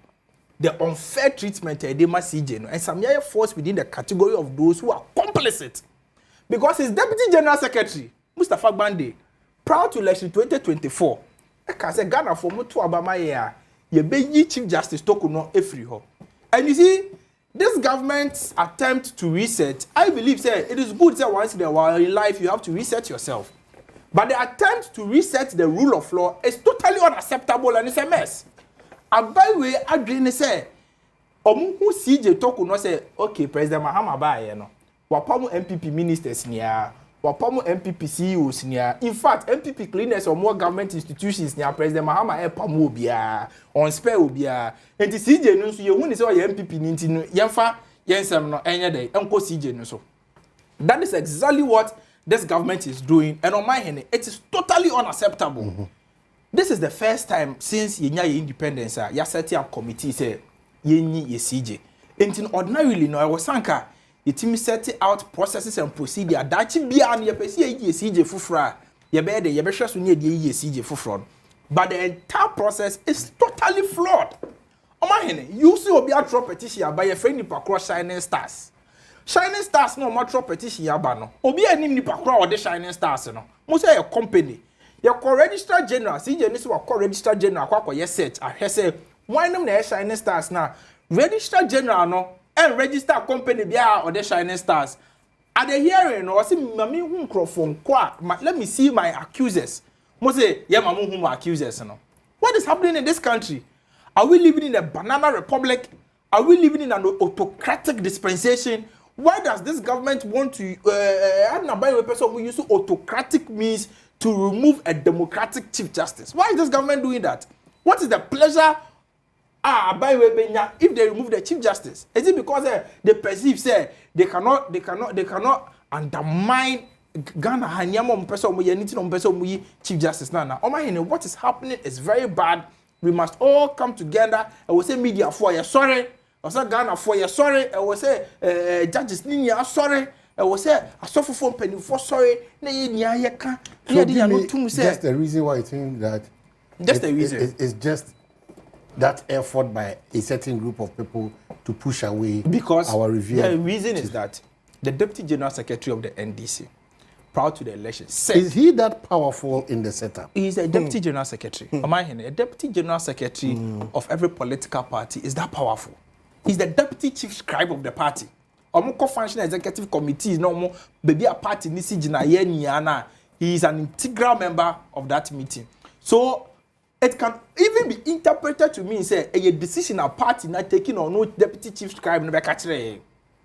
the unfair treatment Edema CJ. And Samyaye falls within the category of those who are complicit. Because his Deputy General Secretary, Mustafa Bande, prior to election 2024, I can say Ghana for Mutu Abama here, ye be Chief Justice Tokuno Efriho. And you see, this government's attempt to reset, I believe, say, it is good that once in a while in life you have to reset yourself. But the attempt to reset the rule of law is totally unacceptable and it's a mess. And by the way, Adine say, Omu CJ Tokuno say, okay, President Mahama ba ye no. Wapamu MPP ministers niya, wapamu MPP CEOs niya. In fact, MPP cleaners or more government institutions niya President Mahama e pamu obia, on spare obia. And the CJ no so ye hu ni say ye MPP ni nti no yemfa yensem no enye dey enko CJ no so. That is exactly what this government is doing, and on my hand, it is totally unacceptable. This is the first time since Yenya independence, ya set up committee say Yenyi ye CJ. And ordinarily, no, I was sanka yɛtimi set out processes and procedure dachi bia na yɛpɛsi yɛ CJ fufra yɛbɛyɛ de yɛbɛhwɛ so ne yɛ CJ fufra but the entire process is totally flawed. Omahene you see obi atro petition aba yɛ friend nipa cross shining stars no mo atro petition aba no obi anim nipa cross ɔde shining stars no mo say yɛ company yɛ kɔ register general CJ ni so kɔ register general akɔ yɛ search ahwɛ sɛ why nam na yɛ shining stars na register general no and register company bia or the shining stars at the hearing no say mami hu microphone kwa let me see my accusers mo say yeah mama hu my accusers no what is happening in this country? Are we living in a banana republic? Are we living in an autocratic dispensation? Why does this government want to we use autocratic means to remove a democratic chief justice? Why is this government doing that? What is the pleasure if they remove the chief justice? Is it because they perceive say they cannot undermine Ghana hanyama person we need to person chief justice now? What is happening is very bad. We must all come together. I will say media for you sorry. I say Ghana for you sorry. I will say judges ninya sorry. I will say I suffer from penny for sorry. So just the reason why I think that just the reason it's just that effort by a certain group of people to push away because our review. The reason is that the Deputy General Secretary of the NDC, prior to the election, said... Is he that powerful in the setup? He is a Deputy General Secretary. A Deputy General Secretary of every political party is that powerful. He's the Deputy Chief Scribe of the party. Omo functional executive committee no baby a party nisi jina ye niana. He is an integral member of that meeting. So it can even be interpreted to mean say a decision a party not taking or no deputy chief scribe no be catchere.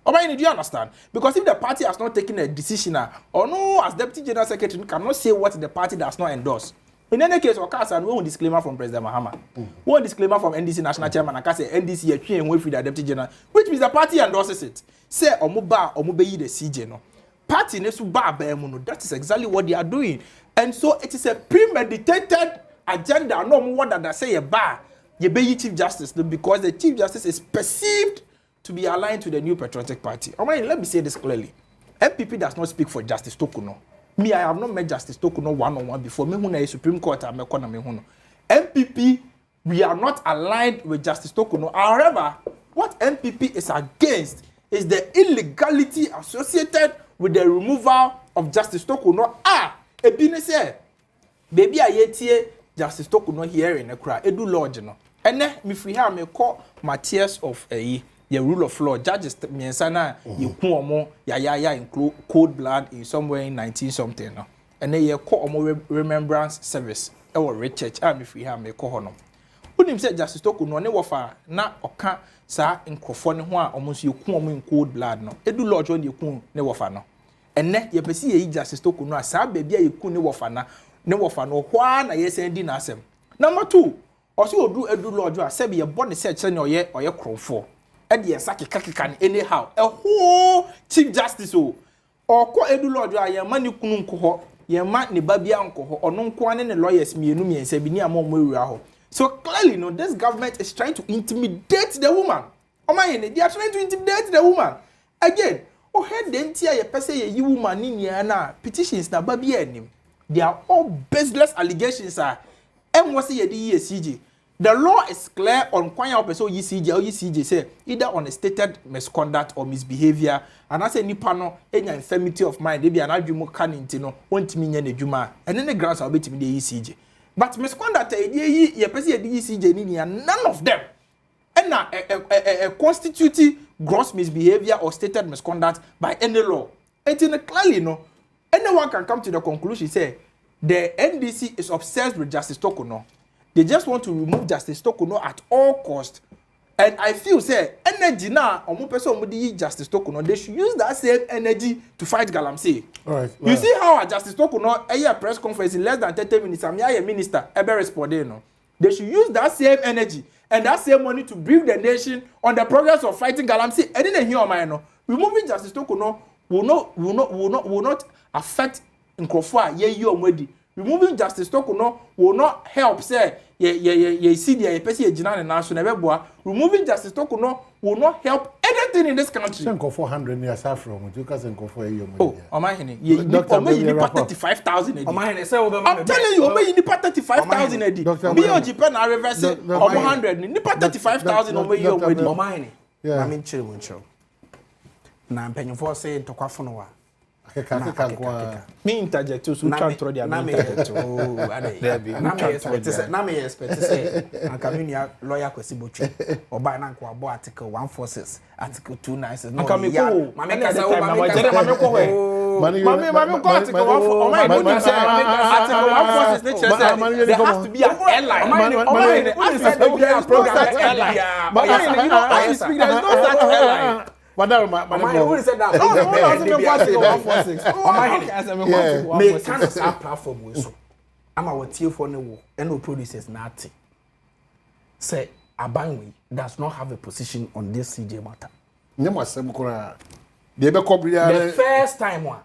Do you understand? Because if the party has not taken a decision or no as deputy general secretary cannot say what the party does not endorse. In any case, and one disclaimer from President Mahama. One disclaimer from NDC national chairman and say NDC a train with the deputy general, which means the party endorses it. Say omuba omubeyi the CJ no. Party nesu ba bemuno. That is exactly what they are doing. And so it is a premeditated agenda. No more that say ye be chief justice because the chief justice is perceived to be aligned to the new patriotic party. Let me say this clearly. MPP does not speak for Justice Tokuno. Me, I have not met Justice Tokuno one-on-one before. Me huna Supreme Court me kona me huno. MPP, we are not aligned with Justice Tokuno. However, what MPP is against is the illegality associated with the removal of Justice Tokuno. Ebine say, baby ayetie Justice Tokuno here in Accra. Edu lodge no. Ene me free ha me call Matthias of the rule of law. Judges miensana you kuomo ya in cold blood in somewhere in 19 something no. And then you call omo remembrance service. Ewo research me free ha me call hono. Unim say Justice Tokuno ne wofa na oka sa nkrofo ne ho a omo so you kuomo in cold blood no. Edu lodge on you kun ne wofa no. Ene ye pesi ye Justice Tokuno a sa baby ye kun ne wofa na. Ne wofa no hwa na ye sendi na asem. Number 2, also odu edu lodge a se be ye born search ne oye krofo. Edi esaki kakika anyhow. A whole chief justice or ko edu lodge a ye mani kunu nko ye ma ne babia nko ho ono nko ane ne lawyers mienu miensa bi ni amom ewura ho. So clearly no this government is trying to intimidate the woman. They are trying to intimidate the woman. Again, head the entire ye pese ye woman ni na petitions na babia enim. They are all baseless allegations and what say ye CJ. The law is clear on kwanya person CJ or CJ say either on a stated misconduct or misbehavior and as a nipa no enya infirmity of mind they be an adwumo kan ntino wontimi nya n'adwuma and then the grounds are betimi the CJ. But misconduct ye person ye CJ ni none of them and a constitute gross misbehavior or stated misconduct by any law. And clearly no anyone can come to the conclusion say the NDC is obsessed with Justice Tokuno. They just want to remove Justice Tokuno at all cost. And I feel say energy now, omo person omo Justice Tokuno, they should use that same energy to fight Galamsey. All right. You see how Justice Tokuno a press conference in less than 30 minutes, I'm a minister, ever responding no. They should use that same energy and that same money to brief the nation on the progress of fighting Galamsey. I didn't hear my no. Removing Justice Tokuno will not affect Nkrofo ye omwedi removing Justice Tokuno will not help say ye see the person ye jina national beboa. Removing Justice Tokuno will not help anything in this country. Sen go 400 years from you can go for you. Oh, Omahene, ye need 35,000 a day. Omahene say I'm telling you, you need 35,000 a day. Me or Japan are reverse 100. Need 35,000 over you already. Omahene. Yeah. I mean chill. Na mpenyufo say ntokwa no wa. Me interject too, so try throw their na me expect say Ankamunia lawyer Kwesi Botwe oba na nko abo article 146 article 296 no mame kasa o mame ko we mame ko article 146 there has to be an airline I said there is program airline you know as you speak there is no such airline. Who said that? May kind of our platform we so. I'm our tier for no and no producers not. Say Abanwe does not have a position on this CJ matter. The first time one,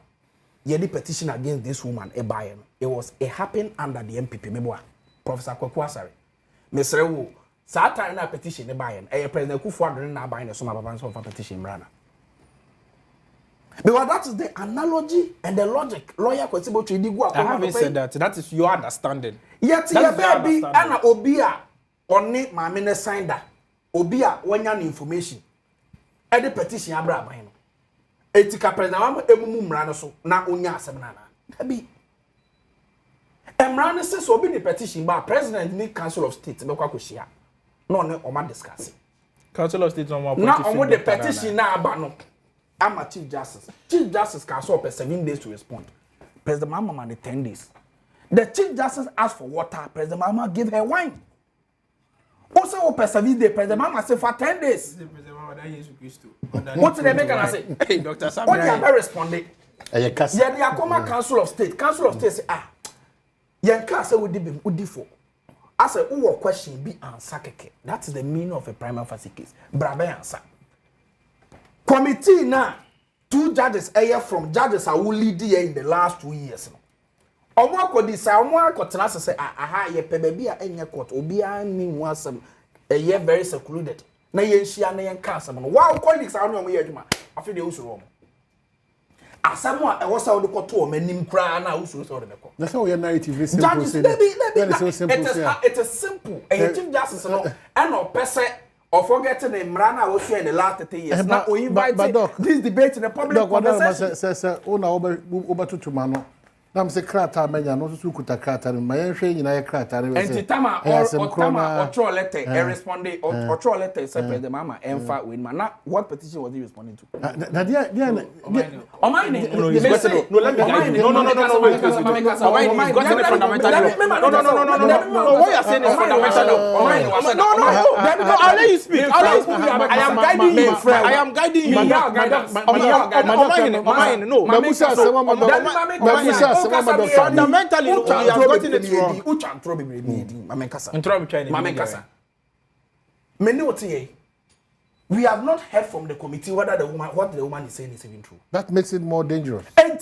the petition against this woman, it was a happened under the MPP. Meboa, Professor Kwakwasare. Mr. Wu. Sata na petition ne bayen President Kufuor na bayen so mababa so petition brana because that is the analogy and the logic lawyer Kwesi Botwe di go I haven't said that is your understanding yet ya baby ana obi a oni maame ne sign da obi a wanya na information e the petition abra bayen no etika president wa emumu mra no so na onya asem na na bi emra ne se so obi ni petition ba president ni council of state be kwa koshia no ne o ma discuss council of state no more na o the petition na aba no ama chief justice can so per 7 days to respond. President Mahama need 10 days. The chief justice asked for water, President Mahama gave her wine. Also per 7 days, President Mahama say for 10 days. What did they make and I say? Hey, Dr. Sam. What they responded? Yeah, they are come council of state. Council of state say Yanka say we did for. I say who question be answer keke. That is the meaning of a prima facie case. Brabe answer. Committee now 2 judges from judges are who lead here in the last 2 years. Omo ko decide omo ko tena say aha ye pe baby a enye court obi an ni wasem ye very secluded. Na ye nhia na ye nka asem no. Wow colleagues are no omo ye adwuma. Afi de usuro omo. Asem a e wo sa wo de koto omo anim kra na usuro so de meko. Na say we narrative is simple. Judges it is simple. And chief justice no and no person or forgetting the Mrana was in the last 30 years. Now we invite this debate in the public conversation. Say ona oba tutumano. Nam se krata menya no so kuta krata no mayen hwe nyina ye krata no se. Entitama or throw letter and respond or throw letter say President Mahama enfa win man. Now what petition was he responding to? Na dia o mine no let me guide you. No wait. Mine got any fundamental no what you are saying is fundamental no I'll let you speak. I am guiding you. I am guiding you. No fundamentally we have gotten it wrong. We have not heard from the committee whether what the woman is saying is even true. That makes it more dangerous. And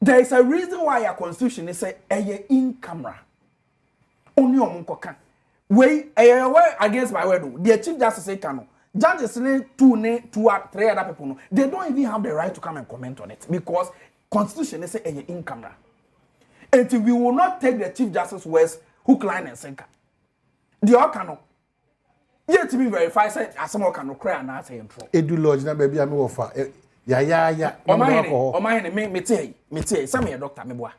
there is a reason why our constitution is say in camera. Only on we against my word. The chief justice say cano. Judges two or 3 other people no. They don't even have the right to come and comment on it because constitution is say in camera. And we will not take the chief justice words hook, line, and sinker. The organo. Yet to be verified, say as someone can cry and answer him. Edu lodge na baby am offer. Yeah. O my me tell. Some your doctor me boa.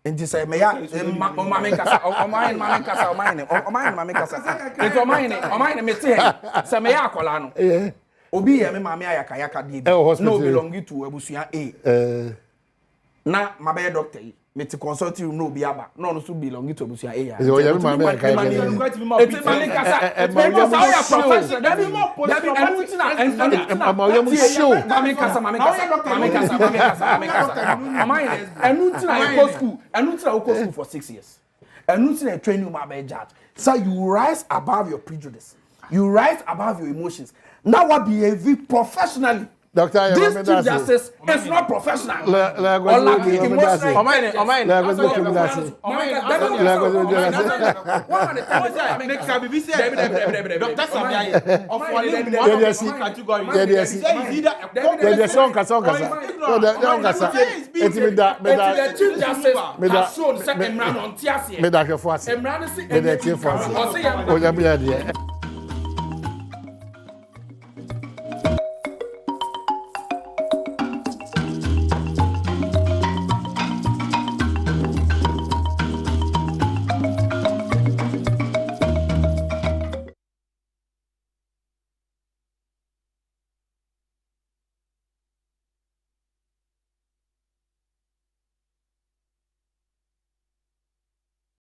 And you say me ya o my kasa o my kasa o my kasa. It's o my me tell. Say me ya akola no. Obi ye me mama ayaka dey. No belong to abusua A. Na my doctor me to consult you no be aba no so belong to abusua A ya. O ye me mama ayaka. It's mama kasa. Because how you professional that be more mama kasa school for 6 years. And training my judge. So you rise above your prejudice. You rise above your emotions. Now what behave professionally Doctor, this Chief Justice is not professional. Or lacking emotional. Doctor,